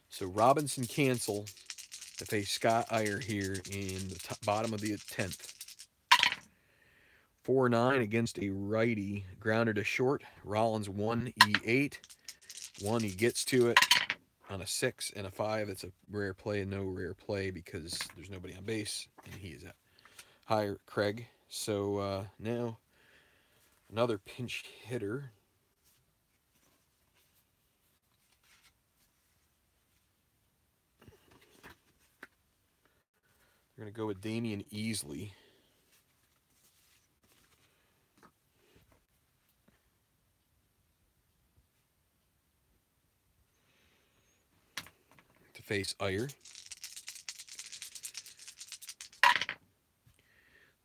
So Robinson Cancel to face Scott Iyer here in the bottom of the 10th. 4-9 against a righty. Grounder to short. Rollins 1 E8. 1, he gets to it. On a 6 and a 5, it's a rare play and no rare play because there's nobody on base, and he is at higher Craig. So now another pinch hitter. We're going to go with Damian Easley. To face Iyer.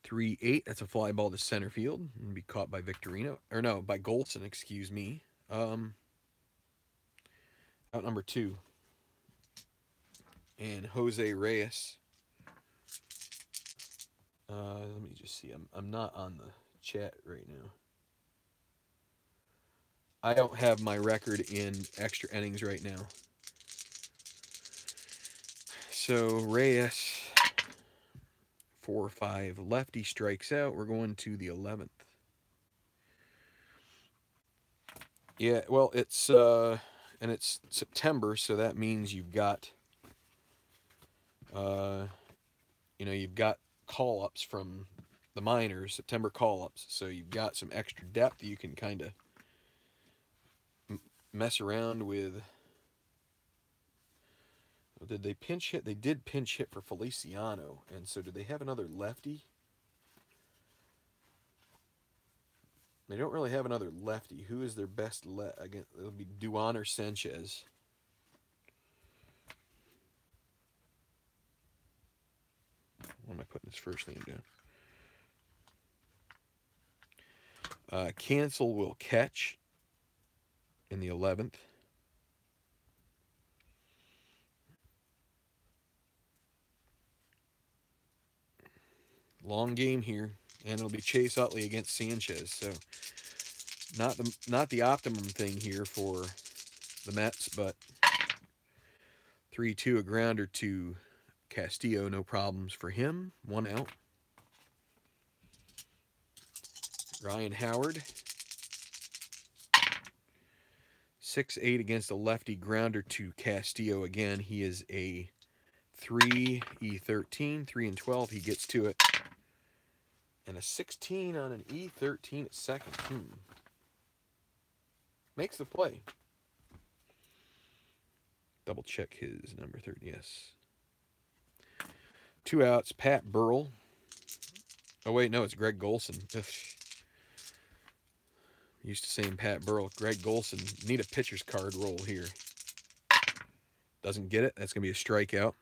3-8. That's a fly ball to center field and be caught by Victorino. Or no, by Golson, excuse me. Out number 2. And Jose Reyes. Let me just see. I'm not on the chat right now. I don't have my record in extra innings right now. So Reyes, 4-5 lefty, strikes out. We're going to the 11th. Yeah, well, it's September, so that means you've got you've got call-ups from the minors, September call-ups. So you've got some extra depth. You can kind of mess around with. Did they pinch hit? They did pinch hit for Feliciano. And so did they have another lefty? They don't really have another lefty. Who is their best again? It'll be Duan or Sanchez. Why am I putting his first name down? Cancel will catch in the 11th. Long game here, and it'll be Chase Utley against Sanchez. So not the optimum thing here for the Mets, but 3-2, a grounder to Castillo, no problems for him. 1 out. Ryan Howard, 6-8 against a lefty, grounder to Castillo again. He is a 3E13, 3-12. He gets to it. And a 16 on an E13 at second. Makes the play. Double check his number 30. Yes. 2 outs. Pat Burrell. Oh, wait, no, it's Greg Golson. Used to saying Pat Burrell. Greg Golson. Need a pitcher's card roll here. Doesn't get it. That's going to be a strikeout.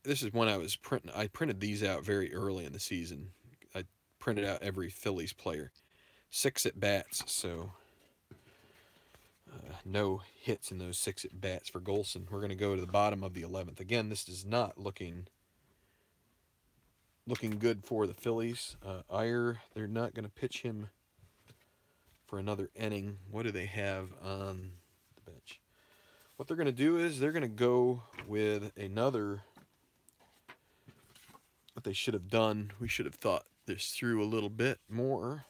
This is one I was printing. I printed these out very early in the season. I printed out every Phillies player. 6 at-bats, so no hits in those 6 at-bats for Golson. We're going to go to the bottom of the 11th. Again, this is not looking good for the Phillies. Iyer, they're not going to pitch him for another inning. What do they have on the bench? What they're going to do is they're going to go with another. What they should have done, we should have thought this through a little bit more.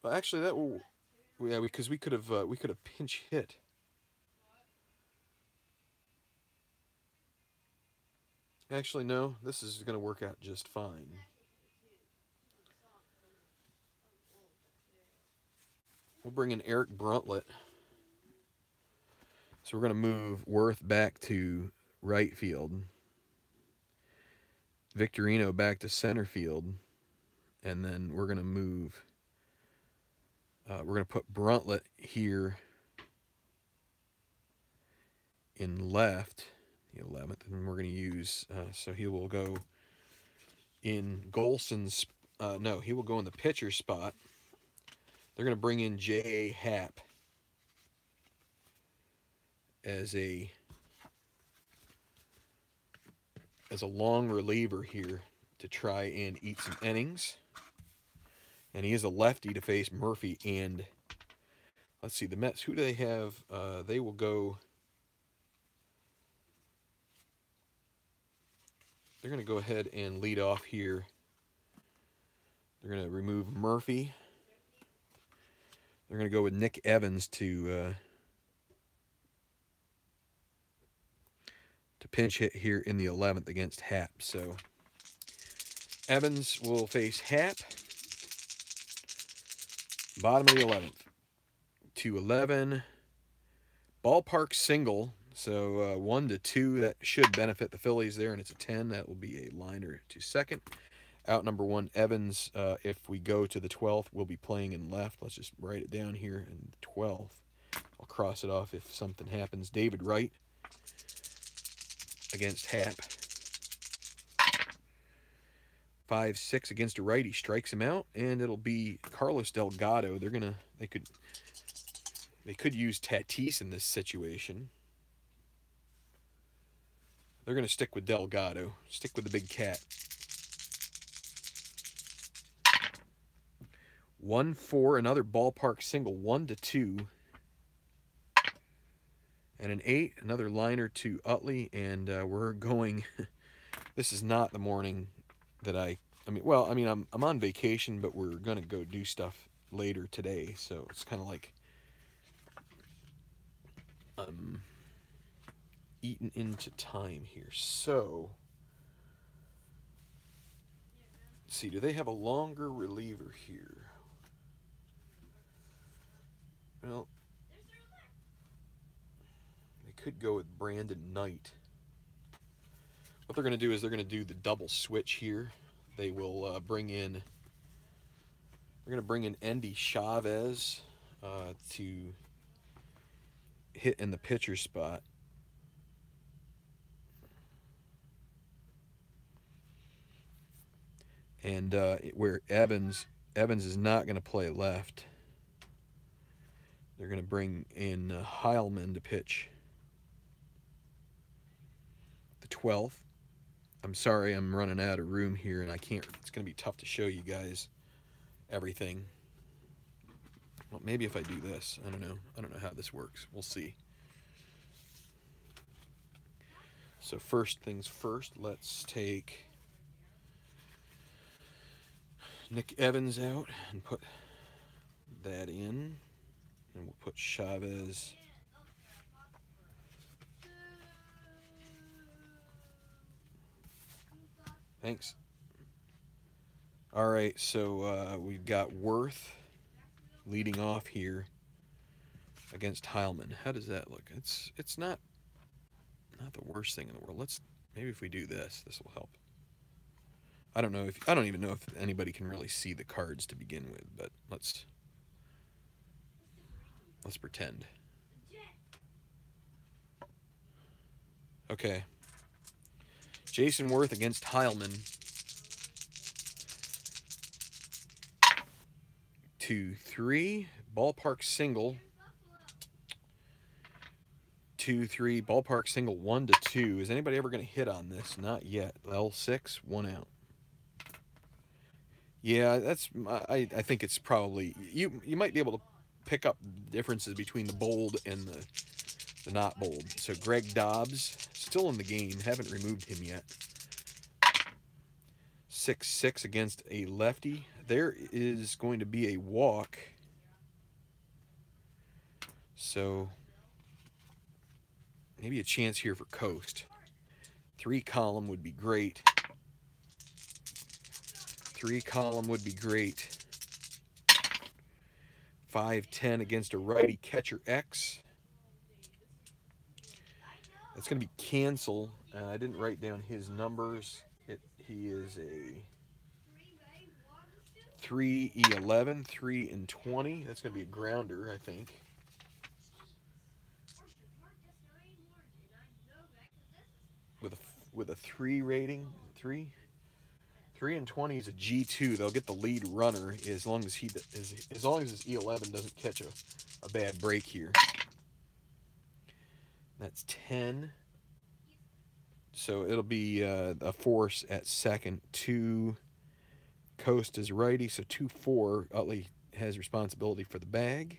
But actually, that will, yeah, because we could have pinch hit. Actually, no, this is going to work out just fine. We'll bring in Eric Bruntlett. So we're going to move Worth back to right field. Victorino back to center field. And then we're going to move. We're going to put Bruntlett here in left, the 11th. And we're going to use, so he will go in Golson's, no, he will go in the pitcher spot. They're going to bring in J.A. Happ as a long reliever here to try and eat some innings. And he is a lefty to face Murphy. And let's see, the Mets, who do they have? They will go. They're going to go ahead and lead off here They're going to remove Murphy. They're going to go with Nick Evans to pinch hit here in the 11th against Hap. So Evans will face Hap. Bottom of the 11th. 2-11. Ballpark single. So 1-2. That should benefit the Phillies there, and it's a 10. That will be a liner to second. Out number 1, Evans. If we go to the 12th, we'll be playing in left. Let's just write it down here. And 12th. I'll cross it off if something happens. David Wright against Hap. 5-6 against a righty, strikes him out, and it'll be Carlos Delgado. They could use Tatis in this situation. They're gonna stick with Delgado. Stick with the big cat. 1-4, another ballpark single, 1-2. And an 8, another liner to Utley, and we're going. This is not the morning that I'm on vacation, but we're gonna go do stuff later today, so it's kind of like eating into time here. So let's see, do they have a longer reliever here? Well, they could go with Brandon Knight. What they're going to do is they're going to do the double switch here. They will bring in. They're going to bring in Endy Chavez to hit in the pitcher spot. And where Evans is not going to play left. They're going to bring in Heilman to pitch the 12th. I'm sorry, I'm running out of room here, and I can't. It's going to be tough to show you guys everything. Well, maybe if I do this, I don't know. I don't know how this works. We'll see. So first things first, let's take Nick Evans out and put that in, and we'll put Chavez. Thanks. All right, so we've got Worth leading off here against Heilman. How does that look? It's not the worst thing in the world. Maybe if we do this will help. I don't even know if anybody can really see the cards to begin with, but let's pretend. Okay. Jason Worth against Heilman. 2-3, ballpark single. 2-3, ballpark single, 1-2. Is anybody ever going to hit on this? Not yet. L6, 1 out. Yeah, I think it's probably you might be able to pick up differences between the bold and the not bold. So Greg Dobbs still in the game, haven't removed him yet. 6-6 against a lefty. There is going to be a walk. So maybe a chance here for Coast. 3 column would be great. 3 column would be great. 5-10 against a righty, catcher X. That's going to be cancel. I didn't write down his numbers. He is a 3-11, 3-20. That's going to be a grounder, I think. With a 3 rating, 3-20 is a G2. They'll get the lead runner as long as his E11 doesn't catch a bad break here. That's 10. So it'll be a force at second. 2 Coast is righty, so 2-4. Utley has responsibility for the bag.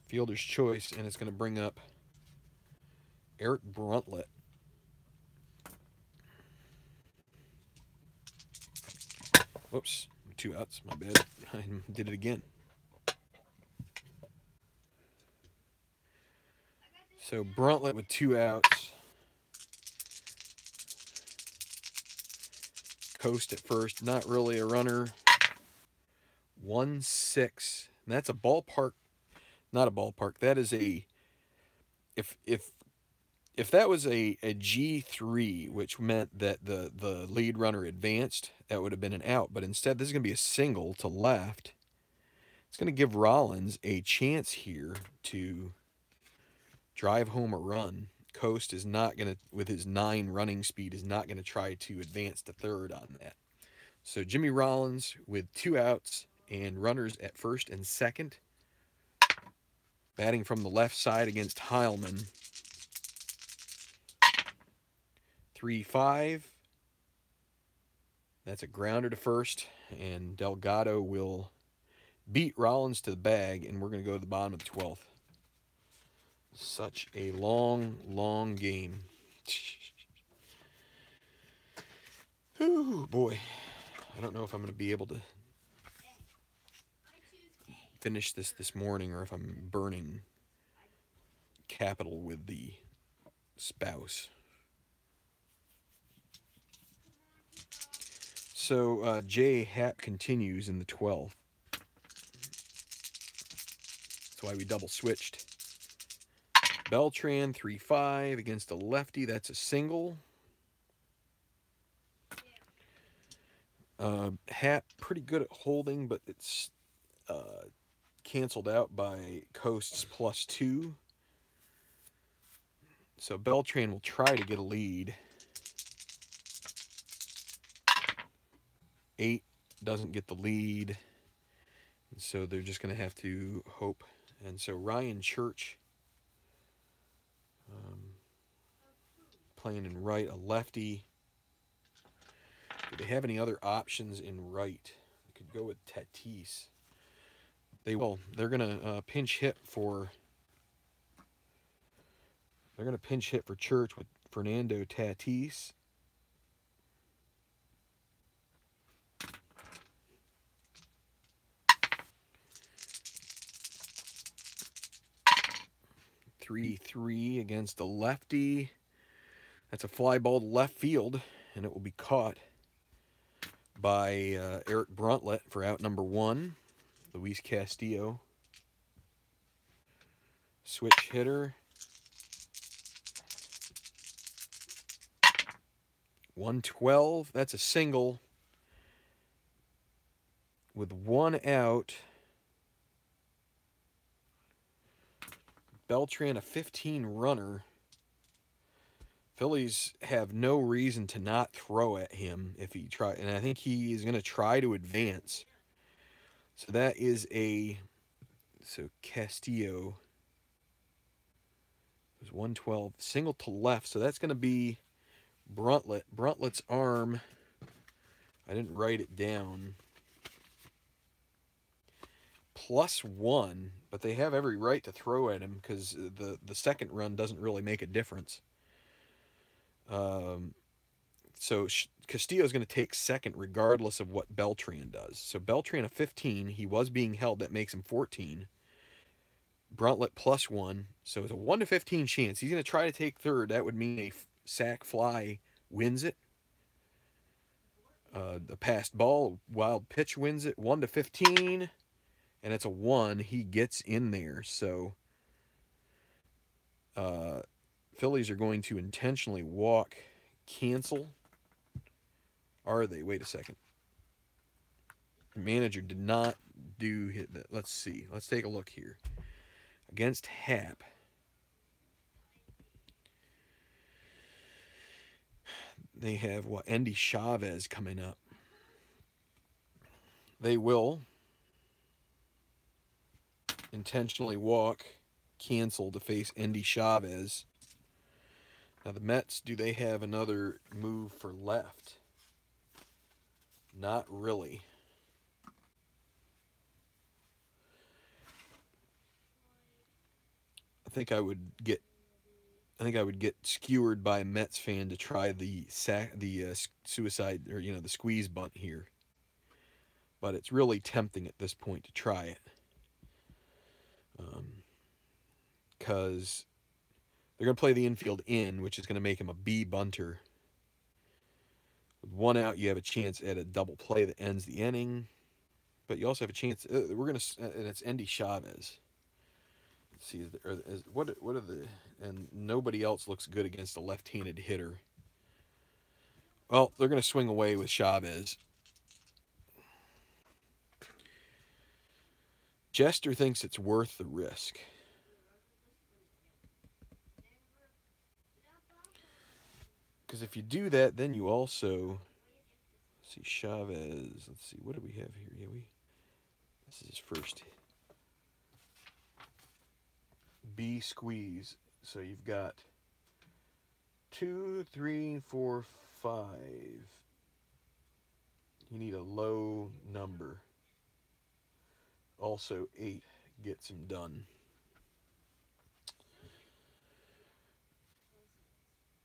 Fielder's choice, and it's going to bring up Eric Bruntlett. Whoops, 2 outs. My bad. I did it again. So Bruntlett with 2 outs. Coast at first. Not really a runner. 1-6. And that's a ballpark. Not a ballpark. That is a... If that was a G3, which meant that the lead runner advanced, that would have been an out. But instead, this is going to be a single to left. It's going to give Rollins a chance here to drive home a run. Coast is not going to, with his 9 running speed, is not going to try to advance to third on that. So Jimmy Rollins with 2 outs and runners at first and second. Batting from the left side against Heilman. 3-5. That's a grounder to first, and Delgado will beat Rollins to the bag, and we're going to go to the bottom of the 12th. Such a long, long game. Ooh, boy. I don't know if I'm going to be able to finish this morning, or if I'm burning capital with the spouse. So Jay Happ continues in the 12th. That's why we double switched. Beltran 3-5 against a lefty. That's a single. Happ pretty good at holding, but it's canceled out by Coast's +2. So Beltran will try to get a lead. 8 doesn't get the lead. And so they're just going to have to hope. And so Ryan Church playing in right, a lefty. Do they have any other options in right? They could go with Tatis. They will. They're going to pinch hit for... They're going to pinch hit for Church with Fernando Tatis. (3-3) against the lefty. That's a fly ball to left field, and it will be caught by Eric Bruntlett for out number 1. Luis Castillo. Switch hitter. 112. That's a single. With 1 out. Beltran, a 15 runner. Phillies have no reason to not throw at him if he try, and I think he is going to try to advance. So that is Castillo was 112, single to left. So that's going to be Bruntlett. Bruntlett's arm, I didn't write it down, +1, but they have every right to throw at him because the second run doesn't really make a difference. So Castillo's going to take second regardless of what Beltran does. So Beltran a 15, he was being held, that makes him 14. Bruntlett +1, so it's a 1 to 15 chance. He's going to try to take third. That would mean a sac fly wins it. The passed ball, wild pitch wins it. 1 to 15, and it's a 1. He gets in there. So Phillies are going to intentionally walk, cancel. Are they? Wait a second. The manager did not do hit that. Let's see. Let's take a look here. Against Happ. They have, what, Endy Chavez coming up. They will intentionally walk, cancel to face Endy Chavez. Now the Mets, do they have another move for left? Not really. I think I would get skewered by a Mets fan to try the suicide, or the squeeze bunt here. but it's really tempting at this point to try it. Because they're going to play the infield in, which is going to make him a B bunter. With one out, you have a chance at a double play that ends the inning. But you also have a chance. We're going to, and it's Endy Chavez. Let's see, what are the, and nobody else looks good against a left-handed hitter. Well, they're going to swing away with Chavez. Jester thinks it's worth the risk. Because if you do that, then you also, let's see, Chavez. Let's see, what do we have here? Yeah, this is his first B squeeze. So you've got 2, 3, 4, 5. You need a low number. Also 8 gets him done.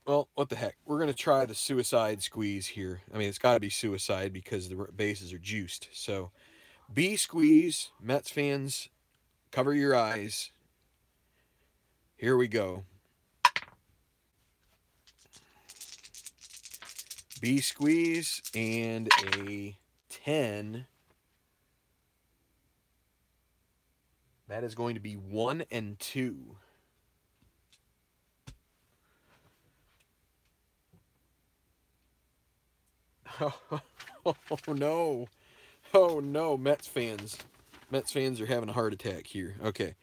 Well, what the heck? We're going to try the suicide squeeze here. I mean, it's got to be suicide because the bases are juiced. So, B squeeze. Mets fans, cover your eyes. Here we go. B squeeze and a 10. That is going to be 1 and 2. Oh no. Oh no, Mets fans. Mets fans are having a heart attack here. Okay.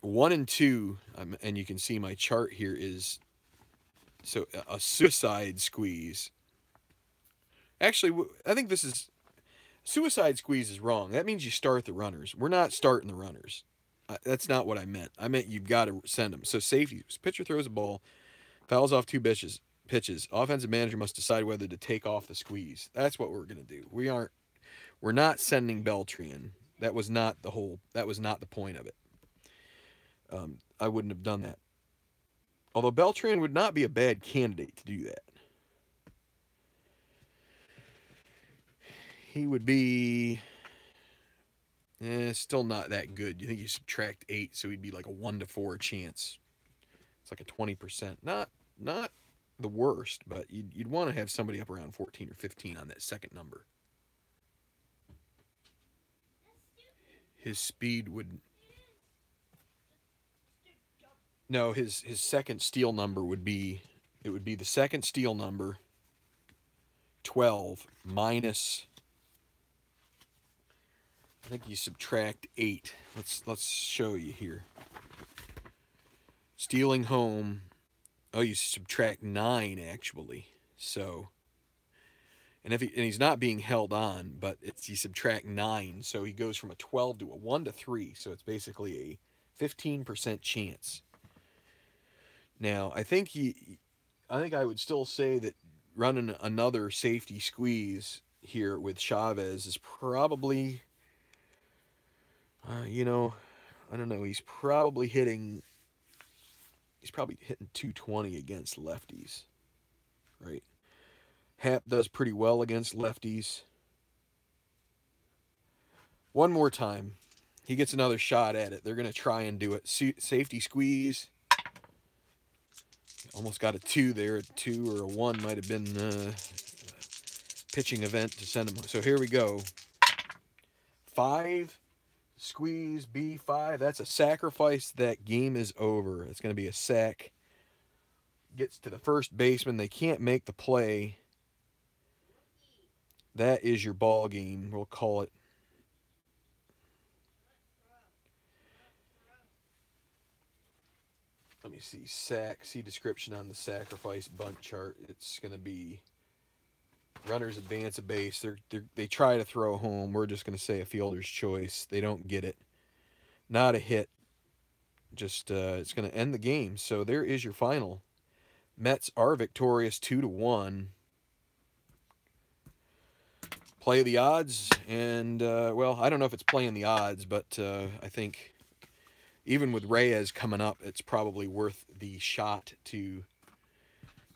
1 and 2, and you can see my chart here is, so a suicide squeeze. Actually, I think this is, suicide squeeze is wrong. That means you start the runners. We're not starting the runners. That's not what I meant. I meant you've got to send them. So safety, pitcher throws a ball, fouls off 2 pitches. Offensive manager must decide whether to take off the squeeze. That's what we're going to do. We're not sending Beltran. That was not the point of it. I wouldn't have done that. Although Beltran would not be a bad candidate to do that. He would be still not that good. You think you subtract 8, so he'd be like a 1 to 4 chance. It's like a 20%. Not the worst, but you'd want to have somebody up around 14 or 15 on that second number. His speed would... No, his second steal number would be... It would be the second steal number, 12, minus... I think you subtract 8. Let's show you here. Stealing home... Oh, you subtract 9, actually. So, and he's not being held on, but you subtract 9, so he goes from a 12 to a 1 to 3. So it's basically a 15% chance. Now, I think I would still say that running another safety squeeze here with Chavez is probably, I don't know. He's probably hitting 220 against lefties, right? Happ does pretty well against lefties. One more time. He gets another shot at it. They're going to try and do it. Safety squeeze. Almost got a 2 there. A 2 or a 1 might have been a pitching event to send him. So here we go. 5. Squeeze, B5. That's a sacrifice. That game is over. It's going to be a sack. Gets to the first baseman. They can't make the play. That is your ball game. We'll call it. Let me see. Sack. See description on the sacrifice bunt chart. It's going to be runners advance a base. They try to throw home. We're just going to say a fielder's choice. They don't get it. Not a hit. Just it's going to end the game. So there is your final. Mets are victorious 2-1. Play the odds, and well, I don't know if it's playing the odds, but I think even with Reyes coming up, it's probably worth the shot to.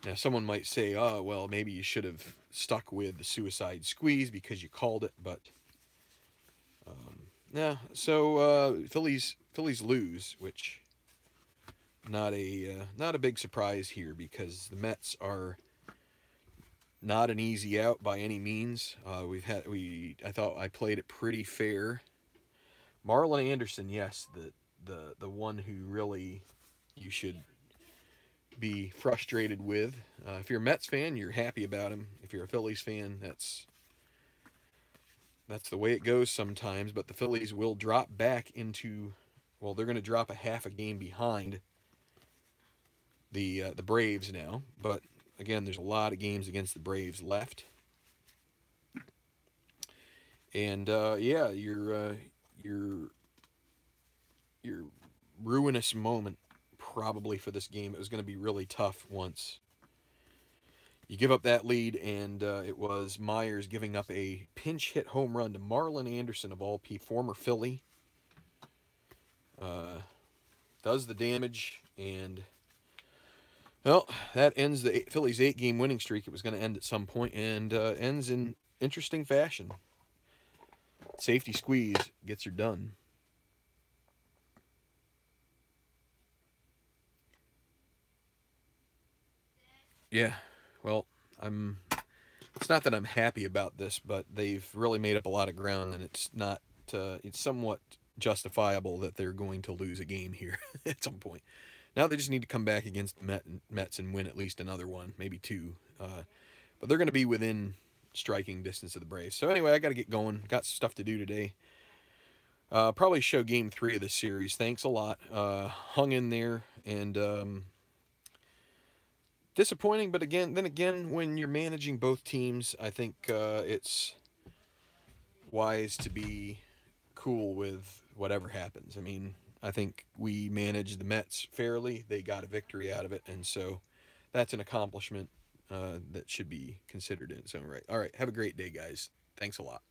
Now, someone might say, "Oh, well, maybe you should have stuck with the suicide squeeze because you called it," but Yeah. So Phillies lose, which not a big surprise here because the Mets are not an easy out by any means. I thought I played it pretty fair. Marlon Anderson, yes, the one who really you should be frustrated with. If you're a Mets fan, you're happy about him. If you're a Phillies fan, that's the way it goes sometimes. But the Phillies will drop back into, well, they're going to drop a half a game behind the Braves now. But again, there's a lot of games against the Braves left, and yeah, your ruinous moment probably for this game. It was going to be really tough once you give up that lead, and it was Myers giving up a pinch hit home run to Marlon Anderson of all people, former Philly. Uh, does the damage, and well, that ends the Phillies 8-game winning streak. It was going to end at some point, and ends in interesting fashion. Safety squeeze gets her done. Yeah, well, I'm. It's not that I'm happy about this, but they've really made up a lot of ground, and it's not. It's somewhat justifiable that they're going to lose a game here at some point. Now they just need to come back against the Mets and win at least another one, maybe two. But they're going to be within striking distance of the Braves. So anyway, I got to get going. Got stuff to do today. Probably show game 3 of this series. Thanks a lot. Hung in there, and disappointing. But then again, when you're managing both teams, I think it's wise to be cool with whatever happens. I mean, I think we managed the Mets fairly. They got a victory out of it, and so that's an accomplishment that should be considered in its own right. All right, have a great day, guys. Thanks a lot.